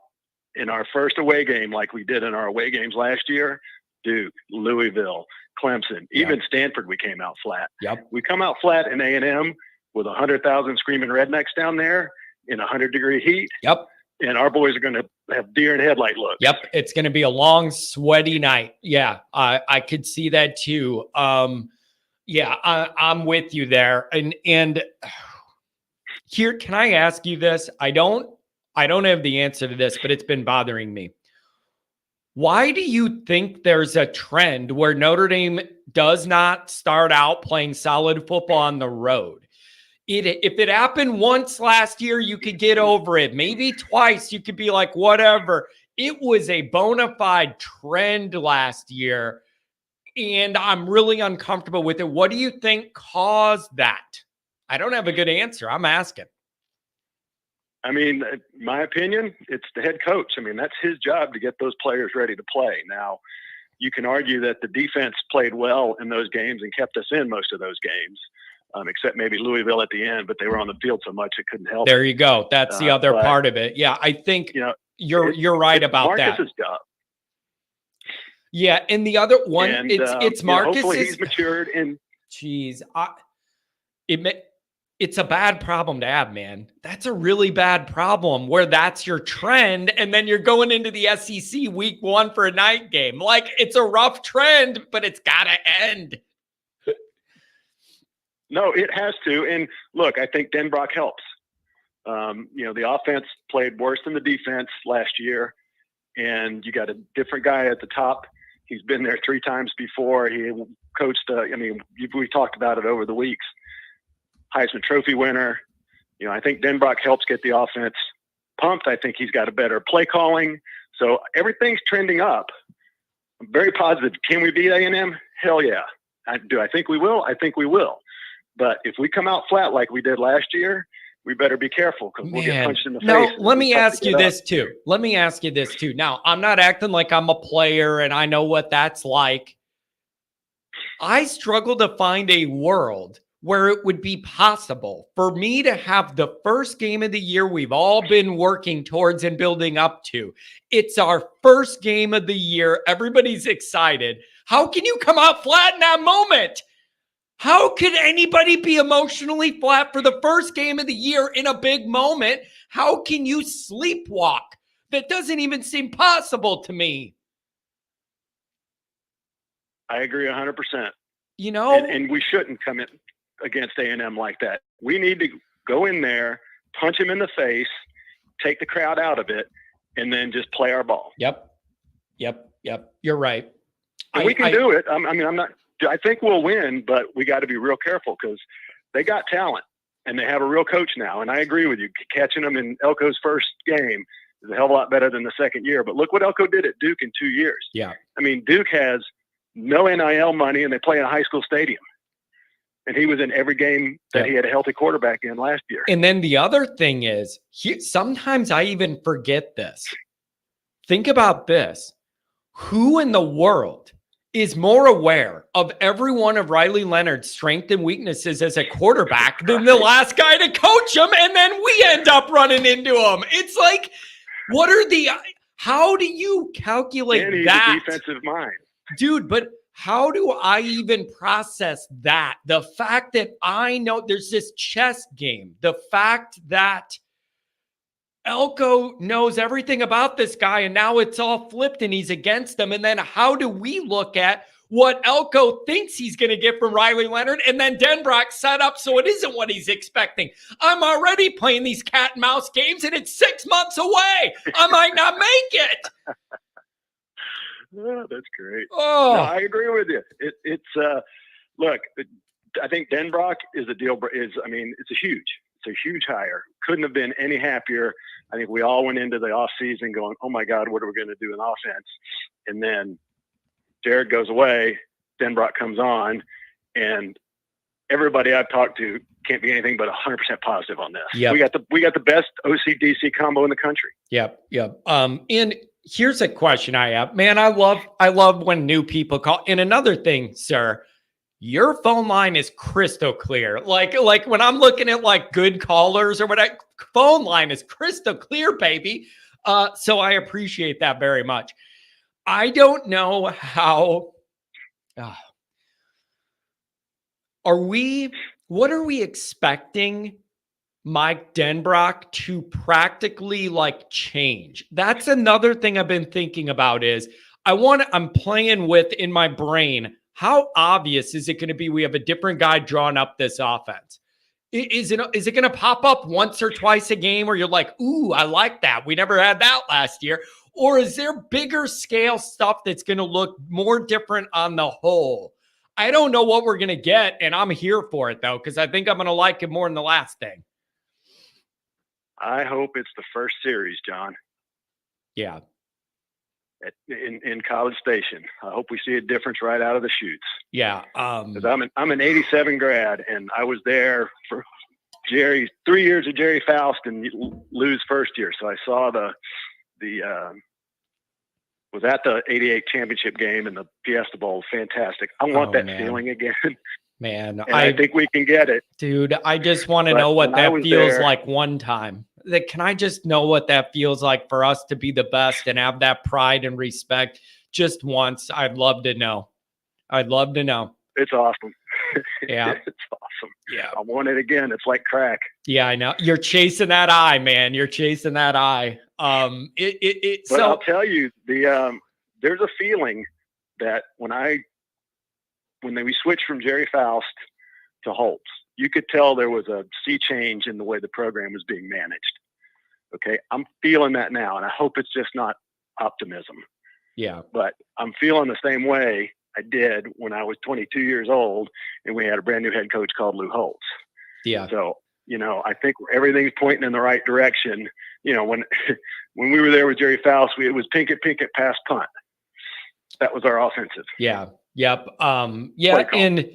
[SPEAKER 3] in our first away game like we did in our away games last year, Duke, Louisville, Clemson, even Stanford, we came out flat.
[SPEAKER 1] Yep.
[SPEAKER 3] We come out flat in A&M with 100,000 screaming rednecks down there in 100-degree heat.
[SPEAKER 1] Yep.
[SPEAKER 3] And our boys are going to have deer in headlight looks.
[SPEAKER 1] Yep. It's going to be a long, sweaty night. Yeah. I could see that too. I'm with you there. And here, can I ask you this? I don't have the answer to this, but it's been bothering me. Why do you think there's a trend where Notre Dame does not start out playing solid football on the road? If it happened once last year, you could get over it. Maybe twice, you could be like, whatever. It was a bona fide trend last year, and I'm really uncomfortable with it. What do you think caused that? I don't have a good answer. I'm asking.
[SPEAKER 3] I mean, my opinion, it's the head coach. I mean, that's his job to get those players ready to play. Now, you can argue that the defense played well in those games and kept us in most of those games, except maybe Louisville at the end, but they were on the field so much it couldn't help.
[SPEAKER 1] There you go. That's the other part of it. Yeah, I think you're right about that.
[SPEAKER 3] Marcus's job.
[SPEAKER 1] Yeah, and the other one, it's Marcus.
[SPEAKER 3] Hopefully he's matured. And
[SPEAKER 1] it's a bad problem to have, man. That's a really bad problem where that's your trend, and then you're going into the SEC week 1 for a night game. Like, it's a rough trend, but it's got to end.
[SPEAKER 3] No, it has to. And look, I think Denbrock helps. The offense played worse than the defense last year, and you got a different guy at the top. He's been there 3 times before. He coached, we talked about it over the weeks. Heisman Trophy winner. I think Denbrock helps get the offense pumped. I think he's got a better play calling. So everything's trending up. I'm very positive. Can we beat A&M? Hell yeah. Do I think we will? I think we will. But if we come out flat like we did last year, we better be careful because we'll get punched in the face.
[SPEAKER 1] No, let me ask you this too. Now, I'm not acting like I'm a player and I know what that's like. I struggle to find a world where it would be possible for me to have the first game of the year we've all been working towards and building up to. It's our first game of the year. Everybody's excited. How can you come out flat in that moment? How could anybody be emotionally flat for the first game of the year in a big moment? How can you sleepwalk? That doesn't even seem possible to me.
[SPEAKER 3] I agree 100%. And we shouldn't come in against A&M like that. We need to go in there, punch him in the face, take the crowd out of it, and then just play our ball.
[SPEAKER 1] Yep. You're right.
[SPEAKER 3] And we can do it. I think we'll win, but we got to be real careful because they got talent and they have a real coach now. And I agree with you. Catching them in Elko's first game is a hell of a lot better than the second year. But look what Elko did at Duke in 2 years.
[SPEAKER 1] Yeah.
[SPEAKER 3] Duke has no NIL money and they play in a high school stadium. And he was in every game that he had a healthy quarterback in last year.
[SPEAKER 1] And then the other thing is, sometimes I even forget this. Think about this. Who in the world is more aware of every one of Riley Leonard's strengths and weaknesses as a quarterback than the last guy to coach him? And then we end up running into him. It's like, how do you calculate
[SPEAKER 3] and he's
[SPEAKER 1] that?
[SPEAKER 3] A defensive mind.
[SPEAKER 1] Dude, but how do I even process that? The fact that I know there's this chess game, the fact that Elko knows everything about this guy and now it's all flipped and he's against them. And then how do we look at what Elko thinks he's going to get from Riley Leonard and then Denbrock set up so it isn't what he's expecting? I'm already playing these cat and mouse games and it's 6 months away. I might not make it.
[SPEAKER 3] Oh, that's great.
[SPEAKER 1] Oh,
[SPEAKER 3] no, I agree with you. Look, I think Denbrock is a deal. It's a huge hire. Couldn't have been any happier. I think we all went into the off season going, oh my God, what are we going to do in offense? And then Jared goes away, Denbrock comes on, and everybody I've talked to can't be anything but 100% positive on this.
[SPEAKER 1] Yep.
[SPEAKER 3] We got the best OC-DC combo in the country.
[SPEAKER 1] Yep. And here's a question I have. Man, I love when new people call. And another thing, sir, your phone line is crystal clear. Like when I'm looking at like good callers or whatever, phone line is crystal clear, baby. So I appreciate that very much. I don't know how. What are we expecting Mike Denbrock to practically like change? That's another thing I've been thinking about is I'm playing with in my brain. How obvious is it going to be we have a different guy drawing up this offense? Is it going to pop up once or twice a game where you're like, ooh, I like that. We never had that last year. Or is there bigger scale stuff that's going to look more different on the whole? I don't know what we're going to get, and I'm here for it, though, because I think I'm going to like it more than the last thing.
[SPEAKER 3] I hope it's the first series, John.
[SPEAKER 1] Yeah.
[SPEAKER 3] In College Station. I hope we see a difference right out of the chutes.
[SPEAKER 1] Yeah.
[SPEAKER 3] Because I'm an 87 grad, and I was there for 3 years of Jerry Faust and Lou's first year. So I saw was at the 88 championship game in the Fiesta Bowl. Fantastic. I want that feeling again.
[SPEAKER 1] Man,
[SPEAKER 3] I think we can get it.
[SPEAKER 1] Dude, I just want to know what that feels like one time. Can I just know what that feels like for us to be the best and have that pride and respect just once? I'd love to know.
[SPEAKER 3] It's awesome.
[SPEAKER 1] Yeah.
[SPEAKER 3] It's awesome.
[SPEAKER 1] Yeah.
[SPEAKER 3] I want it again. It's like crack.
[SPEAKER 1] Yeah, I know. You're chasing that eye, man. You're chasing that eye.
[SPEAKER 3] But I'll tell you, there's a feeling that when we switched from Jerry Faust to Holtz, you could tell there was a sea change in the way the program was being managed. Okay. I'm feeling that now, and I hope it's just not optimism.
[SPEAKER 1] Yeah.
[SPEAKER 3] But I'm feeling the same way I did when I was 22 years old and we had a brand new head coach called Lou Holtz.
[SPEAKER 1] Yeah.
[SPEAKER 3] So, I think everything's pointing in the right direction. When we were there with Jerry Faust, it was pink it, pass punt. That was our offensive.
[SPEAKER 1] Yeah. Yep. Yeah. And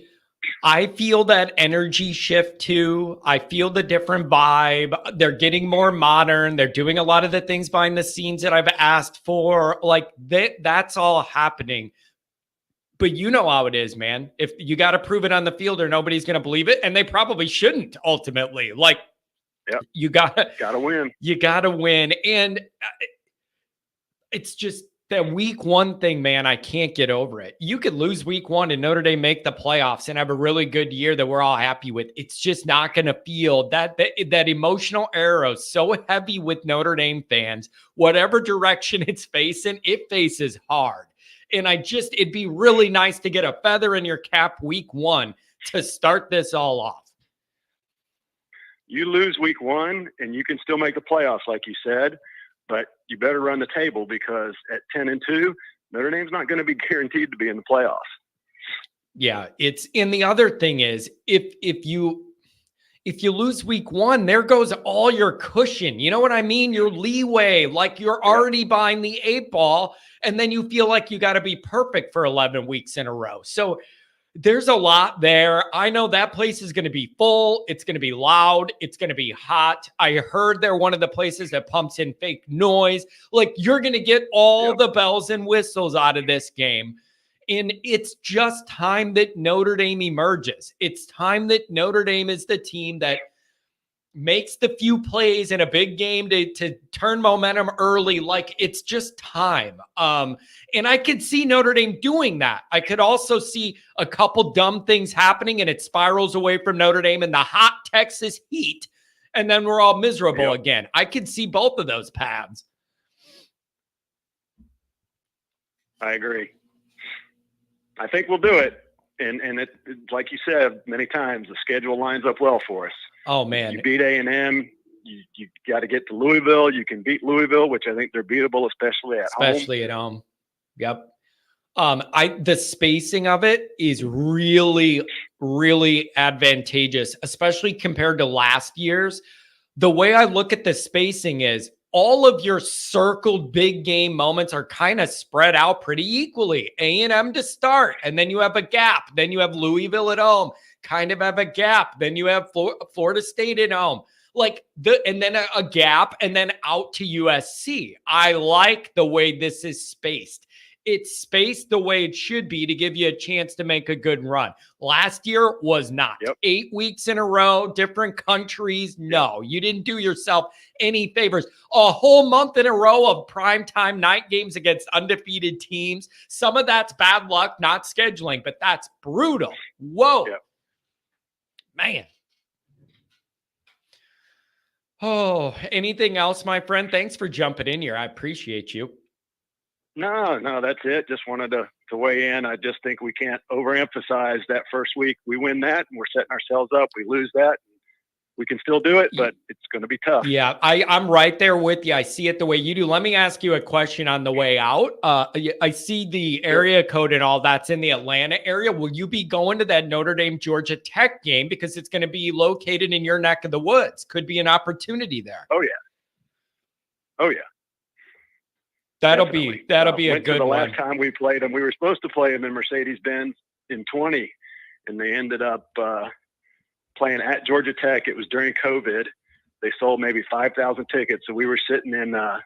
[SPEAKER 1] I feel that energy shift too. I feel the different vibe. They're getting more modern. They're doing a lot of the things behind the scenes that I've asked for. Like that's all happening. But you know how it is, man. If you got to prove it on the field or nobody's going to believe it, and they probably shouldn't ultimately. Like,
[SPEAKER 3] yep.
[SPEAKER 1] You gotta
[SPEAKER 3] win.
[SPEAKER 1] You gotta win. And it's just that week one thing, man, I can't get over it. You could lose week one and Notre Dame make the playoffs and have a really good year that we're all happy with. It's just not going to feel that emotional arrow so heavy with Notre Dame fans. Whatever direction it's facing, it faces hard. And it'd be really nice to get a feather in your cap week one to start this all off.
[SPEAKER 3] You lose week one and you can still make the playoffs, like you said, but you better run the table because at 10-2, Notre Dame's not going to be guaranteed to be in the playoffs.
[SPEAKER 1] Yeah, and the other thing is if you lose week one, there goes all your cushion. You know what I mean? Your leeway, like you're already buying the 8 ball, and then you feel like you got to be perfect for 11 weeks in a row. So there's a lot there. I know that place is going to be full. It's going to be loud. It's going to be hot. I heard they're one of the places that pumps in fake noise. Like you're going to get all the bells and whistles out of this game. And it's just time that Notre Dame emerges. It's time that Notre Dame is the team that makes the few plays in a big game to turn momentum early. Like it's just time. And I could see Notre Dame doing that. I could also see a couple dumb things happening and it spirals away from Notre Dame in the hot Texas heat. And then we're all miserable again. I could see both of those paths.
[SPEAKER 3] I agree. I think we'll do it. And it, like you said many times, the schedule lines up well for us.
[SPEAKER 1] Oh, man.
[SPEAKER 3] You beat A&M. You got to get to Louisville. You can beat Louisville, which I think they're beatable, especially at home. Yep.
[SPEAKER 1] The spacing of it is really, really advantageous, especially compared to last year's. The way I look at the spacing is all of your circled big game moments are kind of spread out pretty equally. A&M to start, and then you have a gap. Then you have Louisville at home, kind of have a gap. Then you have Florida State at home, and then a gap, and then out to USC. I like the way this is spaced. It's spaced the way it should be to give you a chance to make a good run. Last year was not. 8 weeks in a row, different countries. No, you didn't do yourself any favors. A whole month in a row of primetime night games against undefeated teams. Some of that's bad luck, not scheduling, but that's brutal. Whoa. Man. Oh, anything else, my friend? Thanks for jumping in here. I appreciate you.
[SPEAKER 3] No, that's it. Just wanted to weigh in. I just think we can't overemphasize that first week. We win that, and we're setting ourselves up. We lose that, we can still do it, but it's going to be tough.
[SPEAKER 1] Yeah, I'm right there with you. I see it the way you do. Let me ask you a question on the way out. I see the area code and all that's in the Atlanta area. Will you be going to that Notre Dame Georgia Tech game because it's going to be located in your neck of the woods? Could be an opportunity there.
[SPEAKER 3] Oh yeah.
[SPEAKER 1] That'll be a good one.
[SPEAKER 3] The last time we played them, we were supposed to play them in Mercedes-Benz in 20, and they ended up playing at Georgia Tech. It was during COVID. They sold maybe 5,000 tickets, so we were sitting in the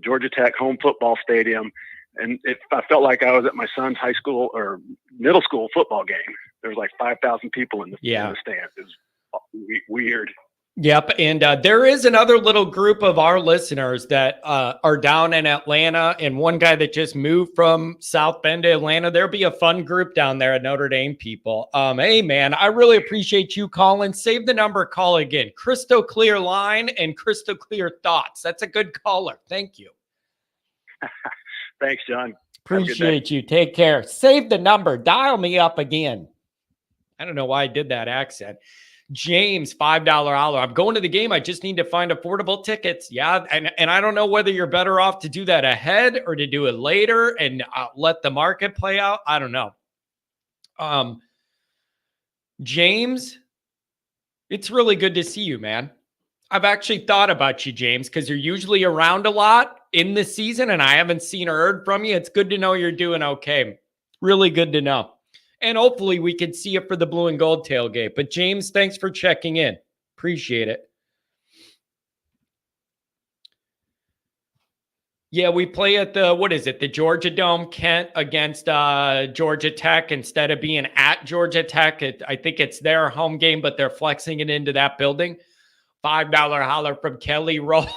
[SPEAKER 3] Georgia Tech home football stadium, and I felt like I was at my son's high school or middle school football game. There was like 5,000 people in the stands. It was weird.
[SPEAKER 1] Yep. And there is another little group of our listeners that are down in Atlanta, and one guy that just moved from South Bend to Atlanta. There'll be a fun group down there at Notre Dame people. Hey, man, I really appreciate you calling. Save the number, call again. Crystal clear line and crystal clear thoughts. That's a good caller. Thank you.
[SPEAKER 3] Thanks, John.
[SPEAKER 1] Appreciate you. Take care. Save the number. Dial me up again. I don't know why I did that accent. James, $5 holler. I'm going to the game. I just need to find affordable tickets. Yeah. And I don't know whether you're better off to do that ahead or to do it later and let the market play out. I don't know. James, it's really good to see you, man. I've actually thought about you, James, because you're usually around a lot in the season and I haven't seen or heard from you. It's good to know you're doing okay. Really good to know. And hopefully we can see you for the blue and gold tailgate. But James, thanks for checking in. Appreciate it. Yeah, we play at the Georgia Dome, Kent against Georgia Tech instead of being at Georgia Tech. I think it's their home game, but they're flexing it into that building. $5 holler from Kelly Roll.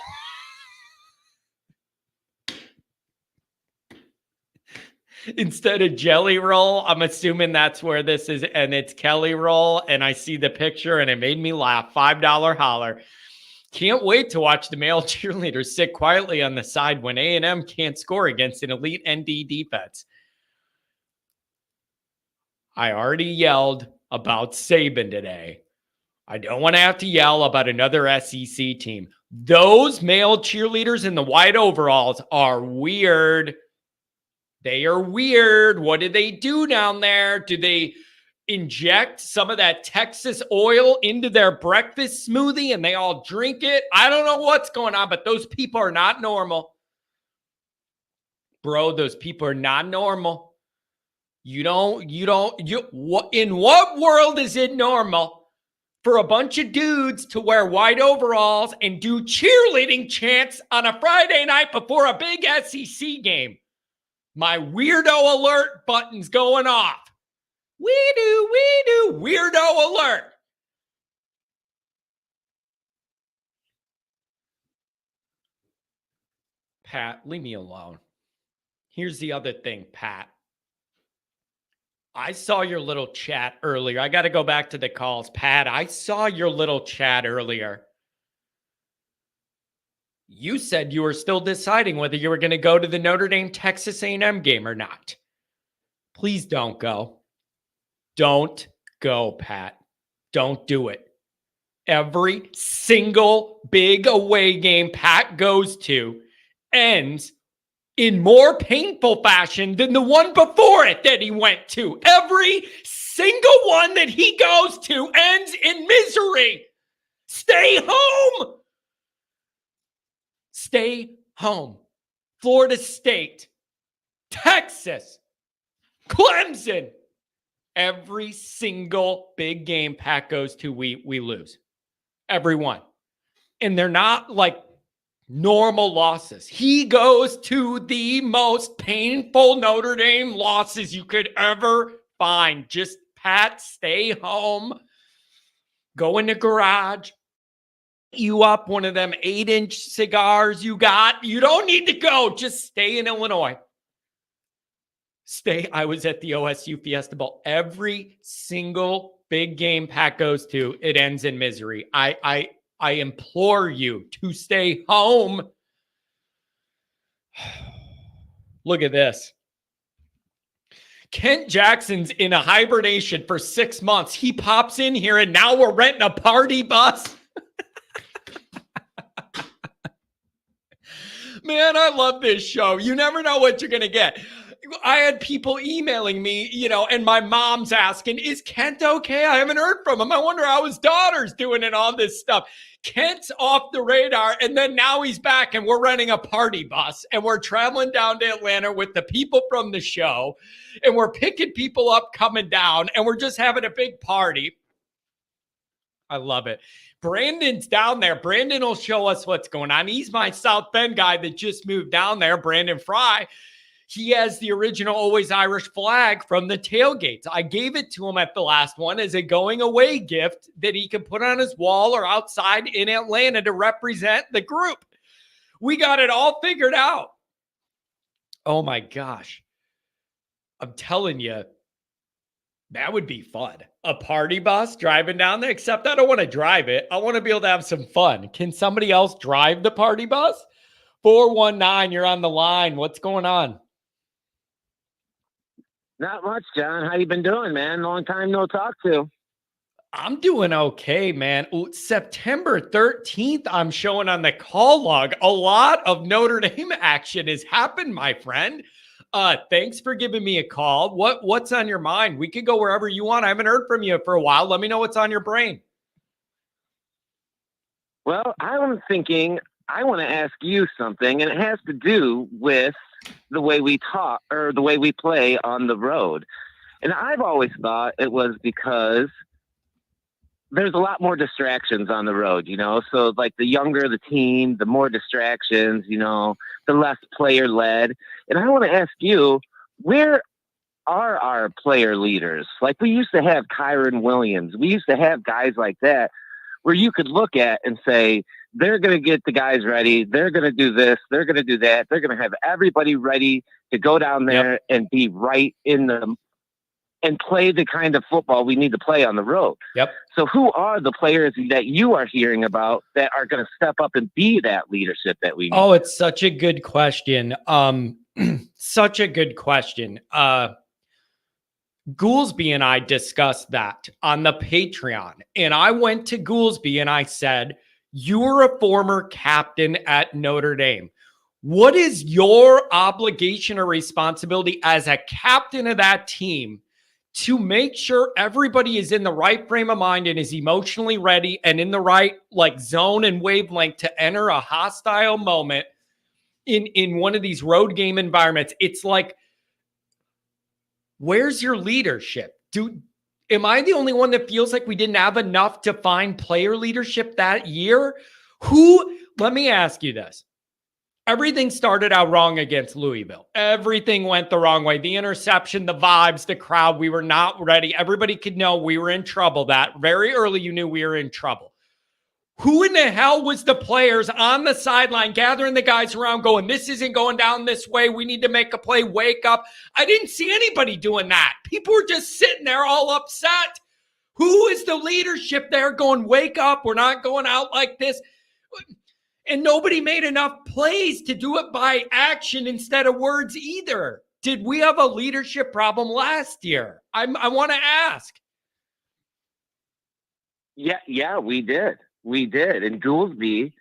[SPEAKER 1] Instead of Jelly Roll, I'm assuming that's where this is, and it's Kelly Roll, and I see the picture, and it made me laugh. $5 holler. Can't wait to watch the male cheerleaders sit quietly on the side when A&M can't score against an elite ND defense. I already yelled about Saban today. I don't want to have to yell about another SEC team. Those male cheerleaders in the white overalls are weird. They are weird. What do they do down there? Do they inject some of that Texas oil into their breakfast smoothie and they all drink it? I don't know what's going on, but those people are not normal. Bro, those people are not normal. In what world is it normal for a bunch of dudes to wear white overalls and do cheerleading chants on a Friday night before a big SEC game? My weirdo alert button's going off. We do, weirdo alert. Pat, leave me alone. Here's the other thing, Pat. I saw your little chat earlier. I got to go back to the calls. Pat, I saw your little chat earlier. You said you were still deciding whether you were going to go to the Notre Dame Texas A&M game or not. Please don't go. Don't go, Pat. Don't do it. Every single big away game Pat goes to ends in more painful fashion than the one before it that he went to. Every single one that he goes to ends in misery. Stay home. Stay home. Florida State, Texas, Clemson. Every single big game Pat goes to, we lose. Every one. And they're not like normal losses. He goes to the most painful Notre Dame losses you could ever find. Just, Pat, stay home. Go in the garage. You up one of them 8-inch cigars you got. You don't need to go. Just stay in Illinois. Stay. I was at the OSU Fiesta Bowl. Every single big game Pat goes to, it ends in misery. I implore you to stay home. Look at this. Kent Jackson's in a hibernation for 6 months. He pops in here and now we're renting a party bus. Man, I love this show. You never know what you're going to get. I had people emailing me, and my mom's asking, is Kent okay? I haven't heard from him. I wonder how his daughter's doing and all this stuff. Kent's off the radar, and then now he's back, and we're renting a party bus, and we're traveling down to Atlanta with the people from the show, and we're picking people up coming down, and we're just having a big party. I love it. Brandon's down there. Brandon will show us what's going on. He's my South Bend guy that just moved down there, Brandon Fry. He has the original Always Irish flag from the tailgates. I gave it to him at the last one as a going away gift that he can put on his wall or outside in Atlanta to represent the group. We got it all figured out. Oh my gosh. I'm telling you, that would be fun. A party bus driving down there, except I don't want to drive it. I want to be able to have some fun. Can somebody else drive the party bus? 419, you're on the line. What's going on?
[SPEAKER 4] Not much, John. How you been doing, man? Long time no talk to.
[SPEAKER 1] I'm doing okay, man. Ooh, September 13th, I'm showing on the call log. A lot of Notre Dame action has happened, my friend. Thanks for giving me a call. What's on your mind? We could go wherever you want. I haven't heard from you for a while. Let me know what's on your brain.
[SPEAKER 4] Well, I was thinking I want to ask you something, and it has to do with the way we talk or the way we play on the road. And I've always thought it was because there's a lot more distractions on the road, you know? So like the younger the team, the more distractions, you know, the less player led. And I want to ask you, where are our player leaders? Like we used to have Kyron Williams. We used to have guys like that where you could look at and say, they're going to get the guys ready. They're going to do this. They're going to do that. They're going to have everybody ready to go down there and be right in the and play the kind of football we need to play on the road.
[SPEAKER 1] Yep.
[SPEAKER 4] So who are the players that you are hearing about that are going to step up and be that leadership that we need?
[SPEAKER 1] Oh, it's such a good question. Such a good question. Goolsby and I discussed that on the Patreon. And I went to Goolsby and I said, you're a former captain at Notre Dame. What is your obligation or responsibility as a captain of that team to make sure everybody is in the right frame of mind and is emotionally ready and in the right like zone and wavelength to enter a hostile moment in one of these road game environments? It's like, where's your leadership? Am I the only one that feels like we didn't have enough to find player leadership that year? Let me ask you this. Everything started out wrong against Louisville. Everything went the wrong way. The interception, the vibes, the crowd, we were not ready. Everybody could know we were in trouble. That very early, you knew we were in trouble. Who in the hell was the players on the sideline gathering the guys around going, this isn't going down this way. We need to make a play. Wake up. I didn't see anybody doing that. People were just sitting there all upset. Who is the leadership there going, wake up. We're not going out like this. And nobody made enough plays to do it by action instead of words either. Did we have a leadership problem last year? I want to ask.
[SPEAKER 4] Yeah, we did. We did. And Goolsby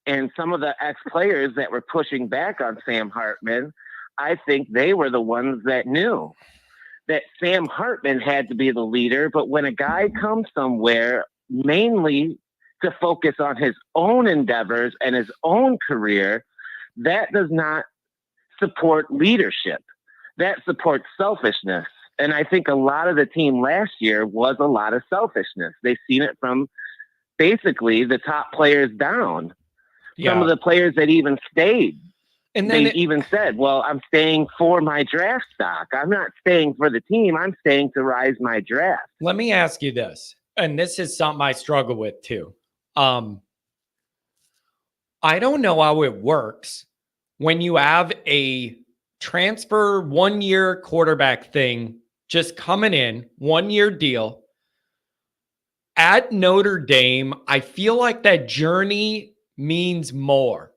[SPEAKER 4] and some of the ex-players that were pushing back on Sam Hartman, I think they were the ones that knew that Sam Hartman had to be the leader. But when a guy comes somewhere, mainly to focus on his own endeavors and his own career, that does not support leadership. That supports selfishness. And I think a lot of the team last year was a lot of selfishness. They've seen it from basically the top players down. Yeah. Some of the players that even stayed. And then they even said, well, I'm staying for my draft stock. I'm not staying for the team. I'm staying to rise my draft.
[SPEAKER 1] Let me ask you this. And this is something I struggle with too. I don't know how it works when you have a transfer 1-year quarterback thing just coming in, 1-year deal. At Notre Dame, I feel like that journey means more.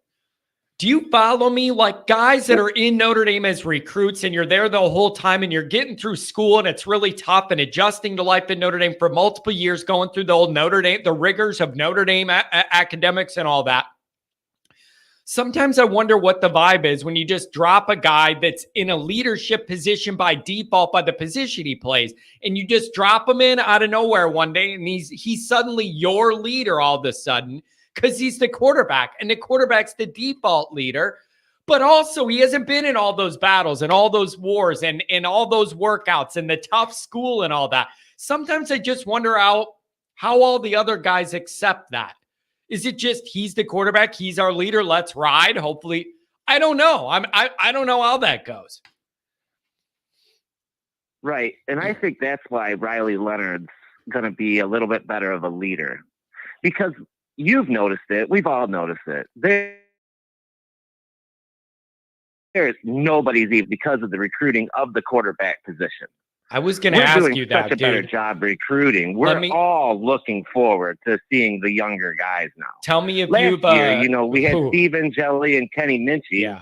[SPEAKER 1] Do you follow me? Like guys that are in Notre Dame as recruits and you're there the whole time and you're getting through school and it's really tough and adjusting to life in Notre Dame for multiple years, going through the old Notre Dame, the rigors of Notre Dame academics and all that. Sometimes I wonder what the vibe is when you just drop a guy that's in a leadership position by default by the position he plays, and you just drop him in out of nowhere one day and he's suddenly your leader all of a sudden. Because he's the quarterback, and the quarterback's the default leader. But also, he hasn't been in all those battles and all those wars and all those workouts and the tough school and all that. Sometimes I just wonder how all the other guys accept that. Is it just he's the quarterback, he's our leader, let's ride? Hopefully, I don't know. I don't know how that goes.
[SPEAKER 4] Right, and I think that's why Riley Leonard's going to be a little bit better of a leader, because you've noticed it. We've all noticed it. There's nobody's even because of the recruiting of the quarterback position.
[SPEAKER 1] I was going to ask you that,
[SPEAKER 4] such a better job recruiting. We're all looking forward to seeing the younger guys now.
[SPEAKER 1] Tell me if
[SPEAKER 4] Last year, we had Steven Jelly and Kenny Minchie.
[SPEAKER 1] Yeah.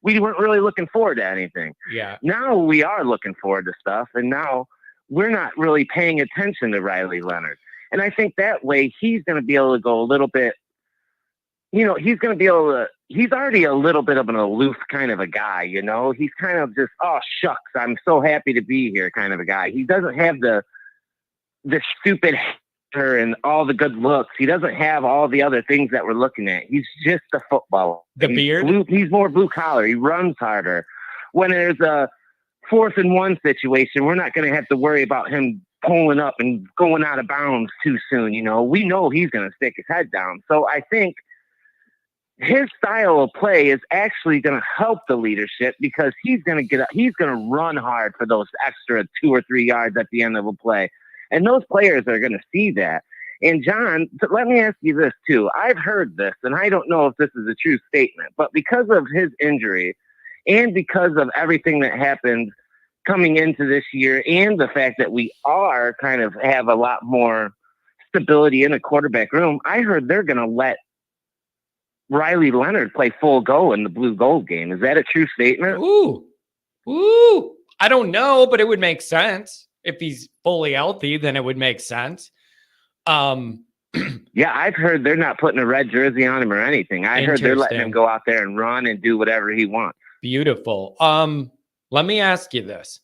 [SPEAKER 4] We weren't really looking forward to anything.
[SPEAKER 1] Yeah.
[SPEAKER 4] Now we are looking forward to stuff, and now we're not really paying attention to Riley Leonard. And I think that way he's going to be able to go a little bit, he's going to be able to, he's already a little bit of an aloof kind of a guy, he's kind of just, oh, shucks, I'm so happy to be here kind of a guy. He doesn't have the stupid hair and all the good looks. He doesn't have all the other things that we're looking at. He's just a footballer.
[SPEAKER 1] Beard?
[SPEAKER 4] He's more blue collar. He runs harder. When there's a 4th and 1 situation, we're not going to have to worry about him pulling up and going out of bounds too soon. We know he's going to stick his head down. So I think his style of play is actually going to help the leadership because he's going to run hard for those extra 2 or 3 yards at the end of a play. And those players are going to see that. And John, let me ask you this too. I've heard this, and I don't know if this is a true statement, but because of his injury and because of everything that happened coming into this year and the fact that we are kind of have a lot more stability in a quarterback room, I heard they're going to let Riley Leonard play full go in the blue gold game. Is that a true statement?
[SPEAKER 1] Ooh. I don't know, but it would make sense. If he's fully healthy, then it would make sense.
[SPEAKER 4] Yeah, I've heard they're not putting a red jersey on him or anything. I heard they're letting him go out there and run and do whatever he wants.
[SPEAKER 1] Beautiful. Let me ask you this.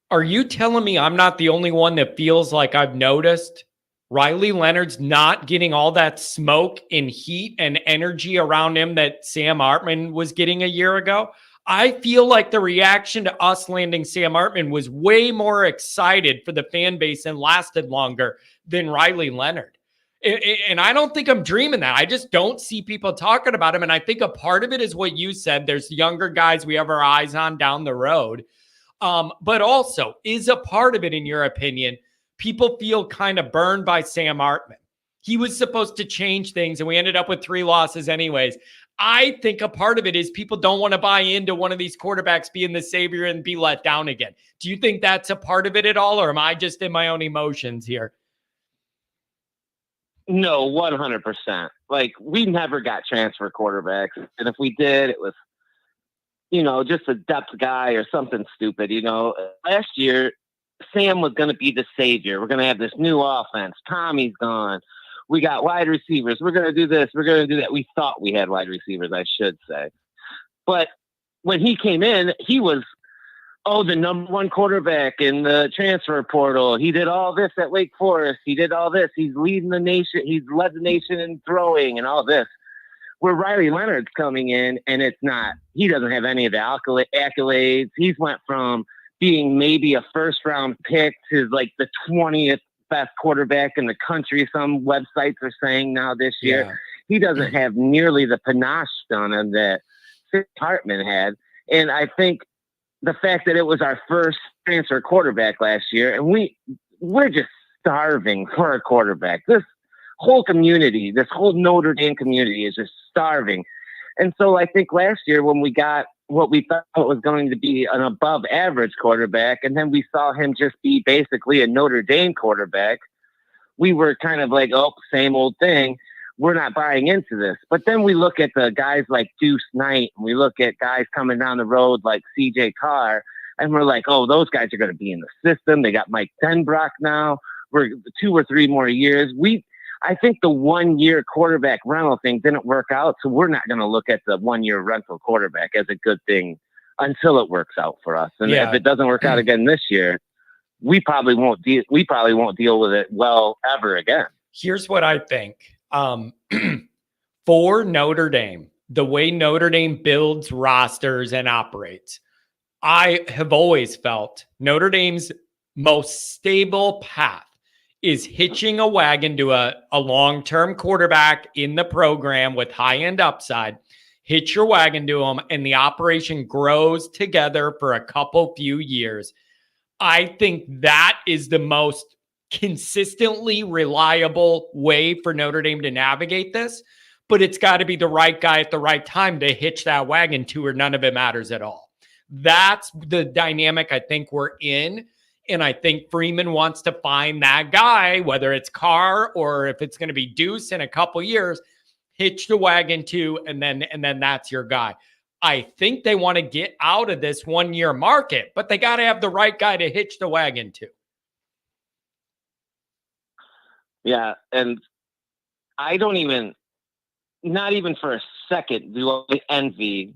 [SPEAKER 1] Are you telling me I'm not the only one that feels like I've noticed Riley Leonard's not getting all that smoke and heat and energy around him that Sam Hartman was getting a year ago? I feel like the reaction to us landing Sam Hartman was way more excited for the fan base and lasted longer than Riley Leonard. And I don't think I'm dreaming that. I just don't see people talking about him. And I think a part of it is what you said. There's younger guys we have our eyes on down the road. But also, is a part of it, in your opinion, people feel kind of burned by Sam Hartman? He was supposed to change things, and we ended up with 3 losses anyways. I think a part of it is people don't want to buy into one of these quarterbacks being the savior and be let down again. Do you think that's a part of it at all, or am I just in my own emotions here?
[SPEAKER 4] No, 100%. Like, we never got transfer quarterbacks. And if we did, it was, just a depth guy or something stupid. Last year, Sam was going to be the savior. We're going to have this new offense. Tommy's gone. We got wide receivers. We're going to do this. We're going to do that. We thought we had wide receivers, I should say. But when he came in, he was, the number 1 quarterback in the transfer portal. He did all this at Wake Forest. He did all this. He's leading the nation. He's led the nation in throwing and all this. Where Riley Leonard's coming in, and it's not. He doesn't have any of the accolades. He's went from being maybe a first-round pick to like the 20th best quarterback in the country, some websites are saying now this year. Yeah. He doesn't have nearly the panache on him that Hartman had. And I think the fact that it was our first transfer quarterback last year, and we're just starving for a quarterback. This whole community, this whole Notre Dame community is just starving. And so I think last year when we got what we thought was going to be an above average quarterback, and then we saw him just be basically a Notre Dame quarterback, we were kind of like, same old thing. We're not buying into this. But then we look at the guys like Deuce Knight, and we look at guys coming down the road like CJ Carr, and we're like, those guys are going to be in the system. They got Mike Denbrock now. We're 2 or 3 more years. I think the 1-year quarterback rental thing didn't work out, so we're not going to look at the 1-year rental quarterback as a good thing until it works out for us. And if it doesn't work out again this year, we probably won't deal with it well ever again.
[SPEAKER 1] Here's what I think. For Notre Dame, the way Notre Dame builds rosters and operates, I have always felt Notre Dame's most stable path is hitching a wagon to a long-term quarterback in the program with high-end upside, hitch your wagon to him, and the operation grows together for a few years. I think that is the most consistently reliable way for Notre Dame to navigate this, but it's got to be the right guy at the right time to hitch that wagon to, or none of it matters at all. That's the dynamic I think we're in. And I think Freeman wants to find that guy, whether it's Carr or if it's going to be Deuce in a couple years, hitch the wagon to, and then that's your guy. I think they want to get out of this 1-year market, but they got to have the right guy to hitch the wagon to.
[SPEAKER 4] Yeah, and I don't even, not even for a second, do I envy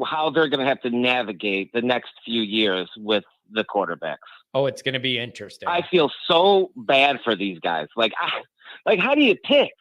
[SPEAKER 4] how they're going to have to navigate the next few years with the quarterbacks.
[SPEAKER 1] Oh, it's going to be interesting.
[SPEAKER 4] I feel so bad for these guys. Like how do you pick?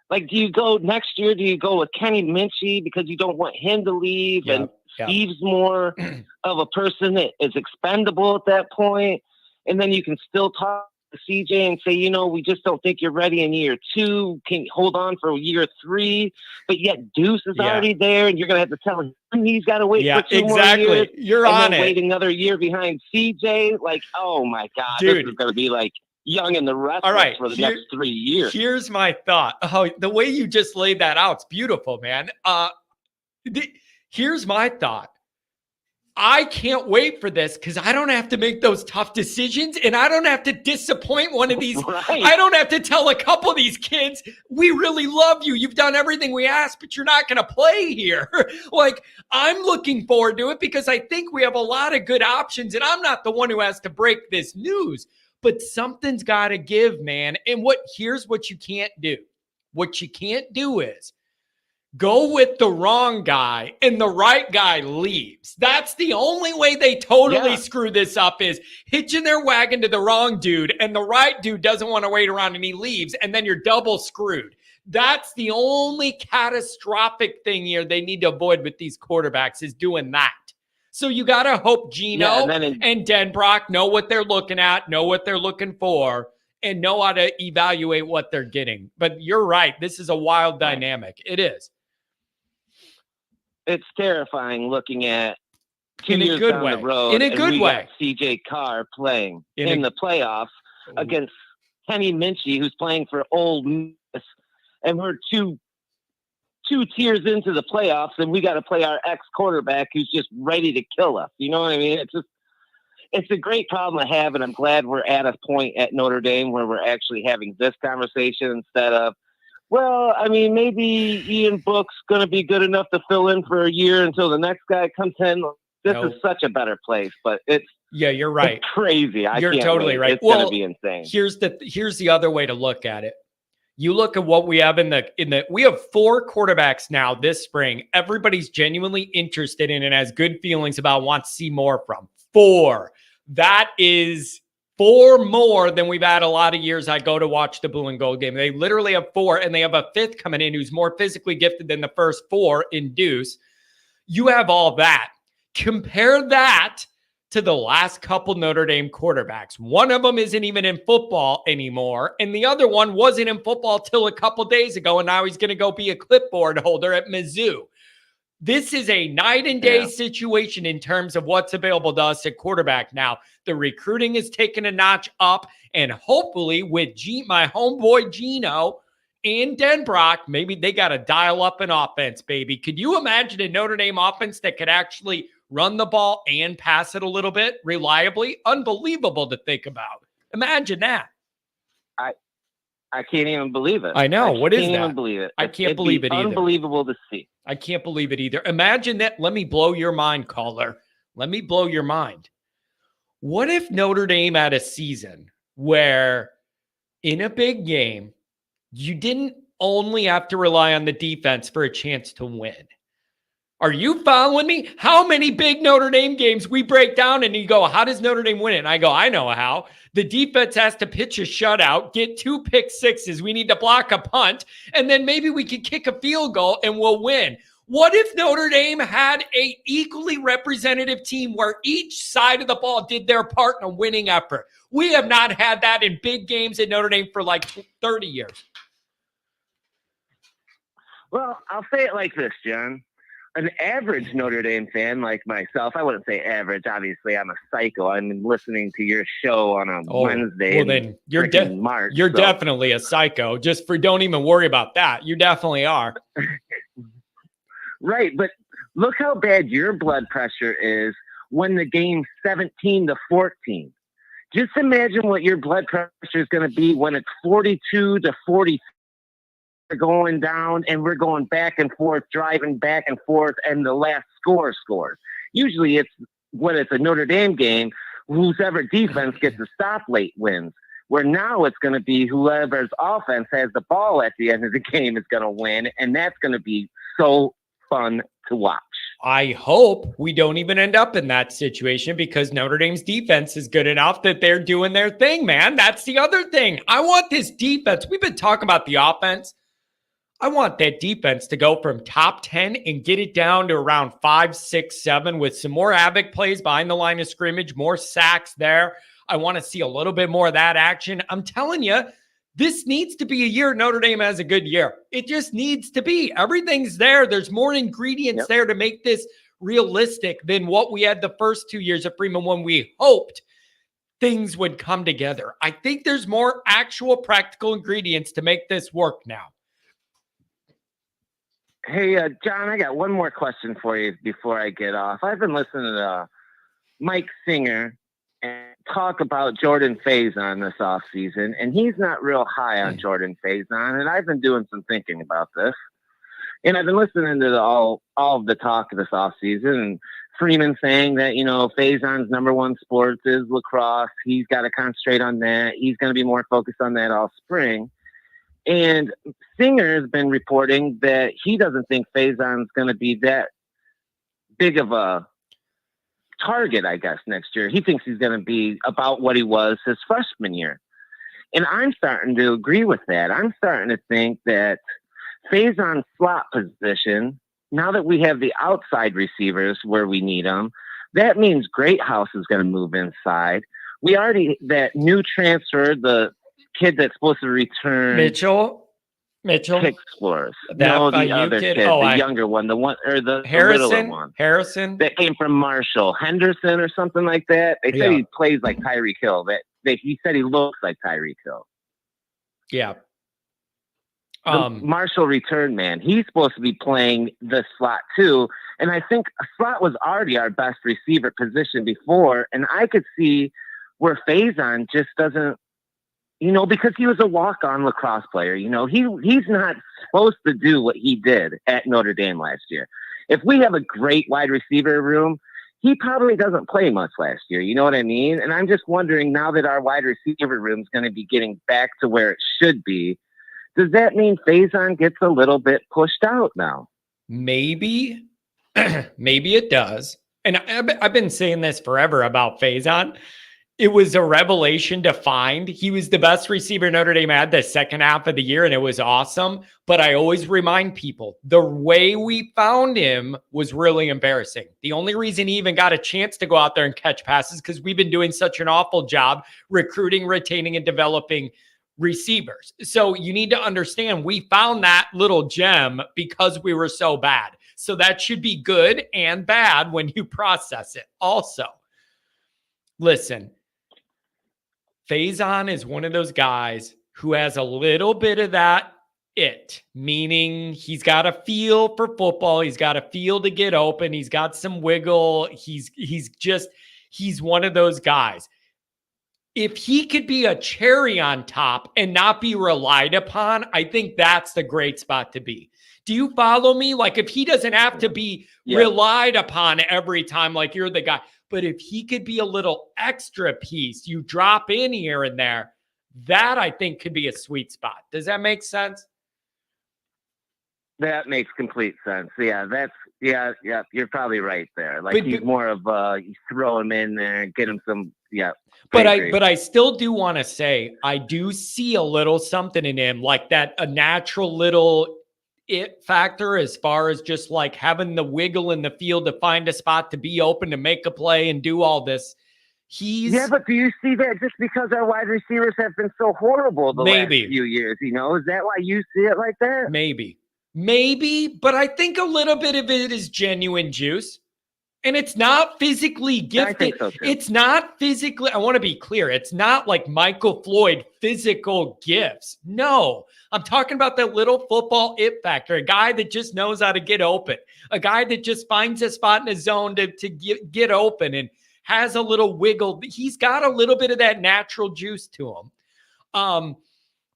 [SPEAKER 4] Like, do you go next year? Do you go with Kenny Minchie because you don't want him to leave?
[SPEAKER 1] Yep,
[SPEAKER 4] And
[SPEAKER 1] yep.
[SPEAKER 4] Steve's more of a person that is expendable at that point. And then you can still talk to CJ and say, you know, we just don't think you're ready in year 2. Can you hold on for year 3? But yet Deuce is already there, and you're going to have to tell him he's got to wait for 2 more years.
[SPEAKER 1] You're
[SPEAKER 4] and
[SPEAKER 1] on
[SPEAKER 4] then
[SPEAKER 1] it.
[SPEAKER 4] wait another year behind CJ. Like, oh my God,
[SPEAKER 1] Dude.
[SPEAKER 4] this is going to be like Young and the Restless
[SPEAKER 1] All right,
[SPEAKER 4] for the next 3 years.
[SPEAKER 1] Here's my thought. Oh, the way you just laid that out, it's beautiful, man. Here's my thought. I can't wait for this because I don't have to make those tough decisions, and I don't have to disappoint one of these.
[SPEAKER 4] Right.
[SPEAKER 1] I don't have to tell a couple of these kids, we really love you. You've done everything we asked, but you're not going to play here. Like, I'm looking forward to it because I think we have a lot of good options, and I'm not the one who has to break this news. But something's got to give, man. And here's what you can't do. What you can't do is go with the wrong guy and the right guy leaves. That's the only way they totally screw this up, is hitching their wagon to the wrong dude, and the right dude doesn't want to wait around and he leaves, and then you're double screwed. That's the only catastrophic thing here they need to avoid with these quarterbacks, is doing that. So you got to hope Gino and Denbrock know what they're looking at, know what they're looking for, and know how to evaluate what they're getting. But you're right. This is a wild dynamic. It is.
[SPEAKER 4] It's terrifying looking at 2
[SPEAKER 1] in
[SPEAKER 4] years
[SPEAKER 1] a good
[SPEAKER 4] down
[SPEAKER 1] way.
[SPEAKER 4] the road.
[SPEAKER 1] In a good way.
[SPEAKER 4] CJ Carr playing in the playoffs against Kenny Minchie, who's playing for Ole Miss, and we're two tiers into the playoffs, and we got to play our ex-quarterback who's just ready to kill us. You know what I mean? It's a great problem to have, and I'm glad we're at a point at Notre Dame where we're actually having this conversation instead of, well, I mean, maybe Ian Book's going to be good enough to fill in for a year until the next guy comes in. This is such a better place, but
[SPEAKER 1] you're right.
[SPEAKER 4] It's crazy.
[SPEAKER 1] You're totally right.
[SPEAKER 4] It's going to be insane.
[SPEAKER 1] Here's the other way to look at it. You look at what we have we have 4 quarterbacks now this spring. Everybody's genuinely interested in and has good feelings about, want to see more from. 4. That is 4 more than we've had a lot of years I go to watch the blue and gold game. They literally have 4, and they have a 5th coming in who's more physically gifted than the first 4 in Deuce. You have all that. Compare that to the last couple Notre Dame quarterbacks. One of them isn't even in football anymore, and the other one wasn't in football till a couple days ago, and now he's going to go be a clipboard holder at Mizzou. This is a night and day situation in terms of what's available to us at quarterback now. The recruiting is taking a notch up, and hopefully with my homeboy Gino and Denbrock, maybe they got to dial up an offense, baby. Could you imagine a Notre Dame offense that could actually run the ball and pass it a little bit reliably? Unbelievable to think about. Imagine that.
[SPEAKER 4] I can't even believe it.
[SPEAKER 1] I know. What is that?
[SPEAKER 4] I can't even believe it.
[SPEAKER 1] I can't believe it either.
[SPEAKER 4] Unbelievable to see.
[SPEAKER 1] I can't believe it either. Imagine that. Let me blow your mind, caller. Let me blow your mind. What if Notre Dame had a season where in a big game, you didn't only have to rely on the defense for a chance to win? Are you following me? How many big Notre Dame games we break down and you go, how does Notre Dame win it? And I go, I know how. The defense has to pitch a shutout, get 2 pick sixes. We need to block a punt, and then maybe we could kick a field goal and we'll win. What if Notre Dame had an equally representative team where each side of the ball did their part in a winning effort? We have not had that in big games at Notre Dame for like 30 years.
[SPEAKER 4] Well, I'll say it like this, John. An average Notre Dame fan like myself, I wouldn't say average. Obviously, I'm a psycho. I'm listening to your show on a Wednesday.
[SPEAKER 1] Well, then you're
[SPEAKER 4] March.
[SPEAKER 1] You're definitely a psycho. Don't even worry about that. You definitely are.
[SPEAKER 4] Right, but look how bad your blood pressure is when the game's 17-14. Just imagine what your blood pressure is going to be when it's 42-40. Going down, and we're going back and forth, driving back and forth, and the last score scores. Usually it's when it's a Notre Dame game, whoever defense gets the stop late wins. where now it's going to be whoever's offense has the ball at the end of the game is going to win. And that's going to be so fun to watch.
[SPEAKER 1] I hope we don't even end up in that situation because Notre Dame's defense is good enough that they're doing their thing, man. That's the other thing. I want this defense. We've been talking about the offense. I want that defense to go from top 10 and get it down to around 5, 6, 7 with some more havoc plays behind the line of scrimmage, more sacks there. I want to see a little bit more of that action. I'm telling you, this needs to be a year Notre Dame has a good year. It just needs to be. Everything's there. There's more ingredients there to make this realistic than what we had the first 2 years of Freeman when we hoped things would come together. I think there's more actual practical ingredients to make this work now.
[SPEAKER 4] Hey, John, I got one more question for you before I get off. I've been listening to Mike Singer and talk about Jordan Faison this offseason, and he's not real high on Jordan Faison, and I've been doing some thinking about this. And I've been listening to all of the talk of this offseason, and Freeman saying that, Faison's number one sport is lacrosse. He's got to concentrate on that. He's going to be more focused on that all spring. And Singer has been reporting that he doesn't think Faison's going to be that big of a target, I guess, next year. He thinks he's going to be about what he was his freshman year. And I'm starting to agree with that. I'm starting to think that Faison's slot position, now that we have the outside receivers where we need them, that means Greathouse is going to move inside. We already, that new transfer, the kid that's supposed to return.
[SPEAKER 1] Mitchell.
[SPEAKER 4] Kick Explorers.
[SPEAKER 1] That
[SPEAKER 4] no, the other kid, the younger one, the one, or the littler one.
[SPEAKER 1] Harrison.
[SPEAKER 4] That came from Marshall. Henderson or something like that. They said he plays like Tyreek Hill. He said he looks like Tyreek Hill.
[SPEAKER 1] Yeah.
[SPEAKER 4] Marshall return man. He's supposed to be playing the slot too. And I think a slot was already our best receiver position before. And I could see where Faison just doesn't, because he was a walk-on lacrosse player, he's not supposed to do what he did at Notre Dame last year. If we have a great wide receiver room, he probably doesn't play much last year. You know what I mean? And I'm just wondering, now that our wide receiver room is going to be getting back to where it should be, does that mean Faison gets a little bit pushed out now?
[SPEAKER 1] Maybe. Maybe it does. And I've been saying this forever about Faison. It was a revelation to find. He was the best receiver Notre Dame had the second half of the year, and it was awesome. But I always remind people, the way we found him was really embarrassing. The only reason he even got a chance to go out there and catch passes because we've been doing such an awful job recruiting, retaining, and developing receivers. So you need to understand, we found that little gem because we were so bad. So that should be good and bad when you process it. Also, listen, Faison is one of those guys who has a little bit of that meaning he's got a feel for football. He's got a feel to get open. He's got some wiggle. He's one of those guys. If he could be a cherry on top and not be relied upon, I think that's the great spot to be. Do you follow me? Like, if he doesn't have to be relied upon every time, like you're the guy. But if he could be a little extra piece, you drop in here and there, that I think could be a sweet spot. Does that make sense?
[SPEAKER 4] That makes complete sense. Yeah, you're probably right there. Like, he's more of you throw him in there and get him some,
[SPEAKER 1] But I still do want to say, I do see a little something in him, like that, a natural little it factor as far as just like having the wiggle in the field to find a spot to be open, to make a play and do all this.
[SPEAKER 4] But do you see that just because our wide receivers have been so horrible the last few years, is that why you see it like that?
[SPEAKER 1] Maybe, but I think a little bit of it is genuine juice. And it's not physically gifted. I think so too. It's not physically, I want to be clear. It's not like Michael Floyd physical gifts. No, I'm talking about that little football it factor, a guy that just knows how to get open, a guy that just finds a spot in a zone to get open and has a little wiggle. He's got a little bit of that natural juice to him.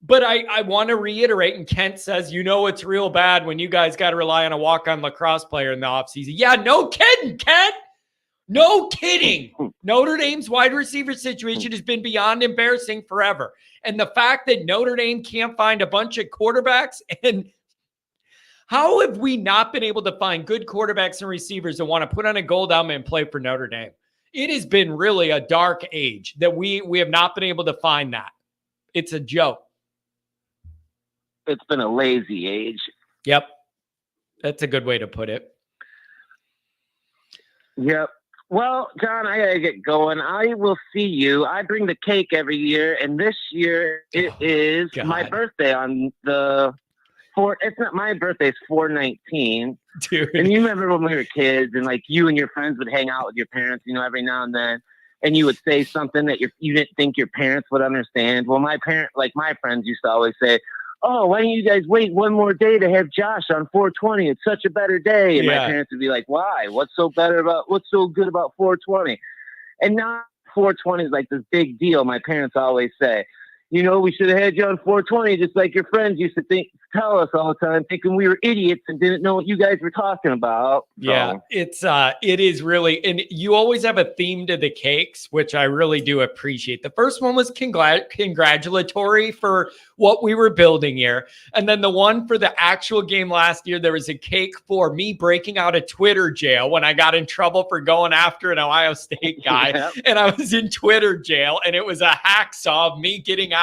[SPEAKER 1] But I want to reiterate, and Kent says, it's real bad when you guys got to rely on a walk-on lacrosse player in the offseason. Yeah, no kidding, Kent. No kidding. Notre Dame's wide receiver situation has been beyond embarrassing forever. And the fact that Notre Dame can't find a bunch of quarterbacks, and how have we not been able to find good quarterbacks and receivers that want to put on a gold helmet and play for Notre Dame? It has been really a dark age that we have not been able to find that. It's a joke.
[SPEAKER 4] It's been a lazy age.
[SPEAKER 1] Yep. That's a good way to put it.
[SPEAKER 4] Yep. Well, John, I gotta get going. I will see you. I bring the cake every year, and this year it is my birthday on the 4th. It's not my birthday; it's 4/19.
[SPEAKER 1] Dude.
[SPEAKER 4] And you remember when we were kids, and like you and your friends would hang out with your parents, every now and then, and you would say something that you didn't think your parents would understand. Well, my friends used to always say, "Oh, why don't you guys wait one more day to have Josh on 420? It's such a better day." And my parents would be like, "Why? What's so good about 420?" And now 420 is like this big deal. My parents always say, we should have had you on 420, just like your friends used to tell us all the time, thinking we were idiots and didn't know what you guys were talking about.
[SPEAKER 1] Yeah, it is really, and you always have a theme to the cakes, which I really do appreciate. The first one was congratulatory for what we were building here. And then the one for the actual game last year, there was a cake for me breaking out of Twitter jail when I got in trouble for going after an Ohio State guy. And I was in Twitter jail, and it was a hacksaw of me getting out.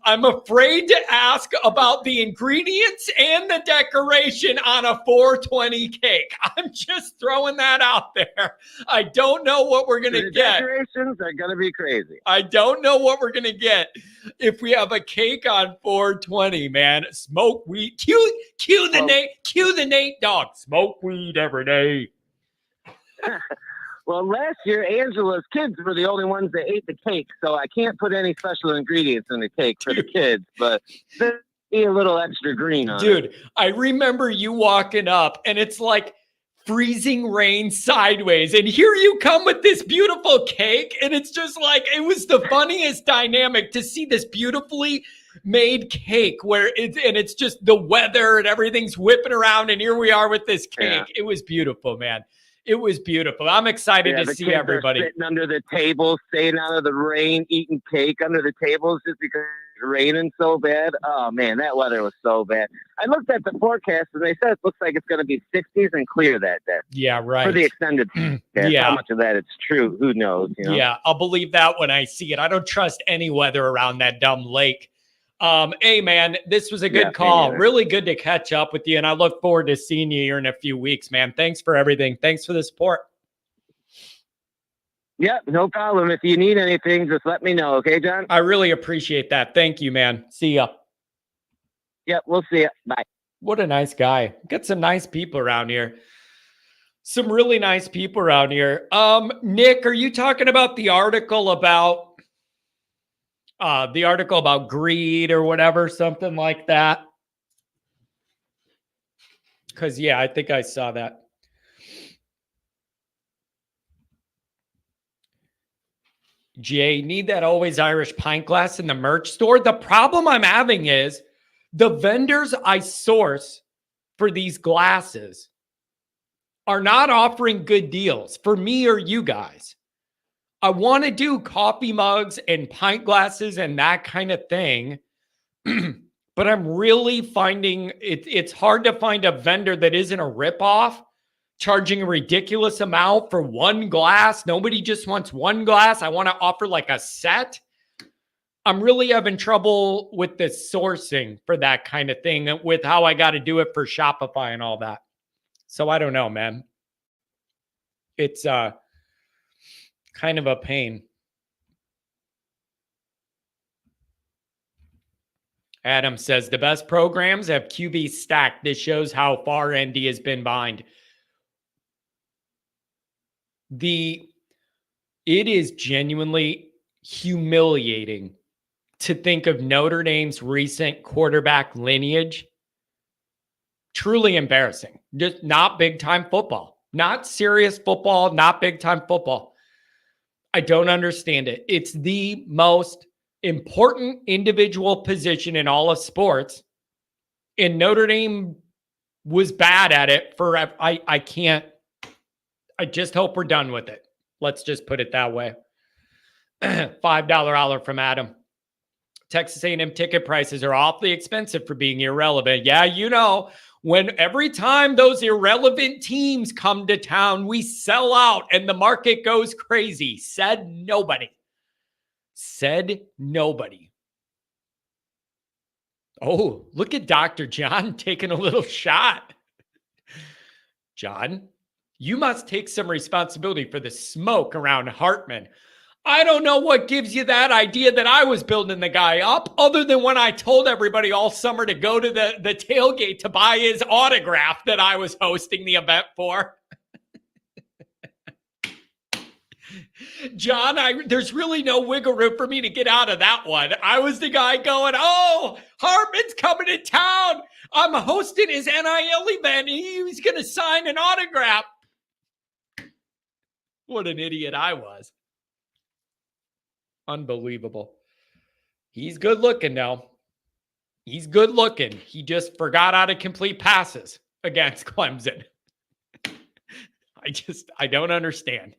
[SPEAKER 1] I'm afraid to ask about the ingredients and the decoration on a 420 cake. I'm just throwing that out there. I don't know what we're going to get.
[SPEAKER 4] Decorations are going to be crazy.
[SPEAKER 1] I don't know what we're going to get if we have a cake on 420, man. Smoke weed. Cue the Nate dog. Smoke weed every day.
[SPEAKER 4] Well, last year, Angela's kids were the only ones that ate the cake, so I can't put any special ingredients in the cake for the kids, but there's a little extra green on it.
[SPEAKER 1] Dude, I remember you walking up, and it's like freezing rain sideways, and here you come with this beautiful cake, and it's just like, it was the funniest dynamic to see this beautifully made cake where it's just the weather and everything's whipping around, and here we are with this cake. Yeah. It was beautiful, man. It was beautiful. I'm excited to see everybody
[SPEAKER 4] sitting under the table, staying out of the rain, eating cake under the tables just because it's raining so bad. Oh man, that weather was so bad. I looked at the forecast and they said it looks like it's going to be 60s and clear that day.
[SPEAKER 1] Yeah, right.
[SPEAKER 4] For the extended forecast. Yeah. How much of that it's true, who knows?
[SPEAKER 1] Yeah, I'll believe that when I see it. I don't trust any weather around that dumb lake. Hey man, this was a good call. Really good to catch up with you. And I look forward to seeing you here in a few weeks, man. Thanks for everything. Thanks for the support.
[SPEAKER 4] Yep, no problem. If you need anything, just let me know. Okay, John?
[SPEAKER 1] I really appreciate that. Thank you, man. See ya.
[SPEAKER 4] Yep, we'll see ya. Bye.
[SPEAKER 1] What a nice guy. Got some nice people around here. Some really nice people around here. Nick, are you talking about the article about greed or whatever, something like that? Because, yeah, I think I saw that. Jay, need that Always Irish pint glass in the merch store? The problem I'm having is the vendors I source for these glasses are not offering good deals for me or you guys. I want to do coffee mugs and pint glasses and that kind of thing, but I'm really finding it's hard to find a vendor that isn't a ripoff, charging a ridiculous amount for one glass. Nobody just wants one glass. I want to offer like a set. I'm really having trouble with the sourcing for that kind of thing with how I got to do it for Shopify and all that. So I don't know, man. It's kind of a pain. Adam says the best programs have QB stacked. This shows how far ND has been behind. It is genuinely humiliating to think of Notre Dame's recent quarterback lineage. Truly embarrassing. Just not big time football. Not serious football, not big time football. I don't understand it. It's the most important individual position in all of sports. And Notre Dame was bad at it forever. I just hope we're done with it. Let's just put it that way. $5 holler from Adam. Texas A&M ticket prices are awfully expensive for being irrelevant. Yeah, you know, when every time those irrelevant teams come to town, we sell out and the market goes crazy. Said nobody. Said nobody. Oh, look at Dr. John taking a little shot. John, you must take some responsibility for the smoke around Hartman. I don't know what gives you that idea that I was building the guy up, other than when I told everybody all summer to go to the tailgate to buy his autograph that I was hosting the event for. John, there's really no wiggle room for me to get out of that one. I was the guy going, oh, Hartman's coming to town. I'm hosting his NIL event, and he was going to sign an autograph. What an idiot I was. Unbelievable. He's good looking now. He's good looking. He just forgot how to complete passes against Clemson. I don't understand.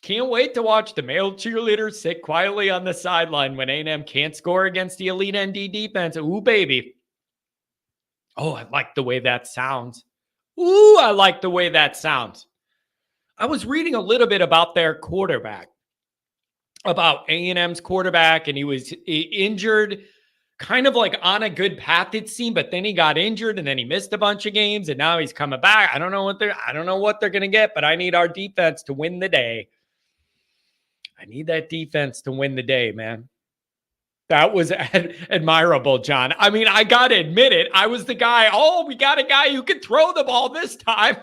[SPEAKER 1] Can't wait to watch the male cheerleaders sit quietly on the sideline when A&M can't score against the elite ND defense. Ooh, baby. Oh, I like the way that sounds. Ooh, I like the way that sounds. I was reading a little bit about their quarterback, about A&M's quarterback, and he was injured, kind of like on a good path, it seemed, but then he got injured and then he missed a bunch of games and now he's coming back. I don't know what they're going to get, but I need our defense to win the day. I need that defense to win the day, man. That was admirable, John. I mean, I got to admit it. I was the guy, oh, we got a guy who can throw the ball this time.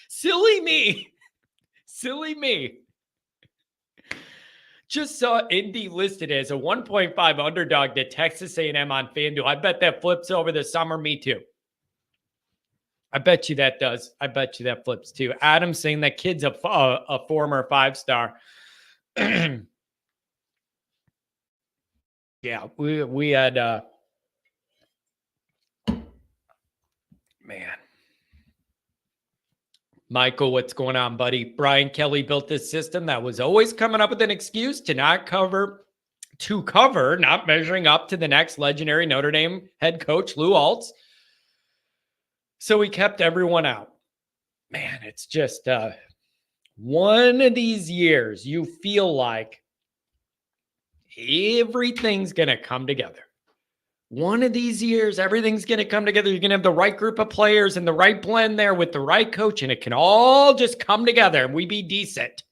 [SPEAKER 1] Silly me. Silly me. Just saw Indy listed as a 1.5 underdog to Texas A&M on FanDuel. I bet that flips over the summer. Me too. I bet you that does. I bet you that flips too. Adam saying that kid's a former 5-star. Yeah, we had man. Michael, what's going on, buddy? Brian Kelly built this system that was always coming up with an excuse to cover, not measuring up to the next legendary Notre Dame head coach, Lou Altz. So he kept everyone out. Man, it's just one of these years you feel like everything's going to come together. One of these years, everything's going to come together. You're going to have the right group of players and the right blend there with the right coach, and it can all just come together and we be decent.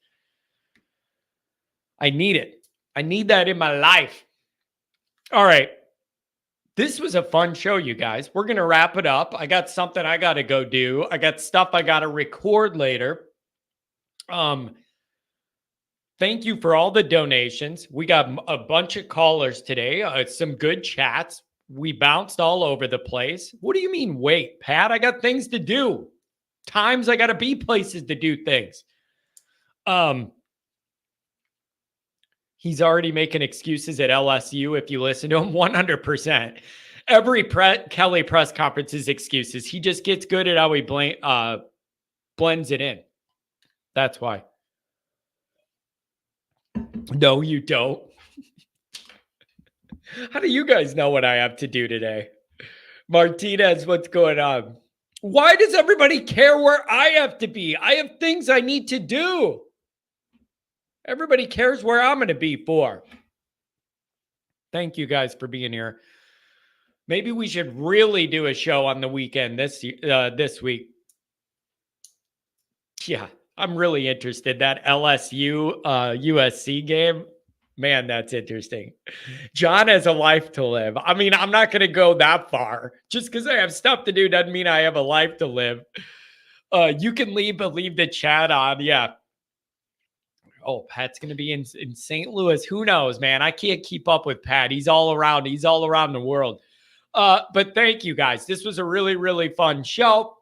[SPEAKER 1] I need it. I need that in my life. All right. This was a fun show, you guys. We're going to wrap it up. I got something I got to go do. I got stuff I got to record later. Thank you for all the donations. We got a bunch of callers today. Some good chats. We bounced all over the place. What do you mean, wait, Pat? I got things to do. Times I got to be places to do things. He's already making excuses at LSU. If you listen to him, 100%. Every Kelly press conference is excuses. He just gets good at how he blends it in. That's why. No, you don't. How do you guys know what I have to do today? Martinez, what's going on? Why does everybody care where I have to be? I have things I need to do. Everybody cares where I'm going to be for. Thank you guys for being here. Maybe we should really do a show on the weekend this week. Yeah, I'm really interested. That LSU USC game. Man, that's interesting. John has a life to live. I mean, I'm not going to go that far. Just because I have stuff to do doesn't mean I have a life to live. You can leave the chat on. Yeah. Oh, Pat's going to be in St. Louis. Who knows, man? I can't keep up with Pat. He's all around. He's all around the world. But thank you, guys. This was a really, really fun show.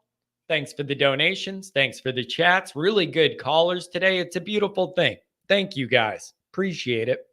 [SPEAKER 1] Thanks for the donations. Thanks for the chats. Really good callers today. It's a beautiful thing. Thank you, guys. Appreciate it.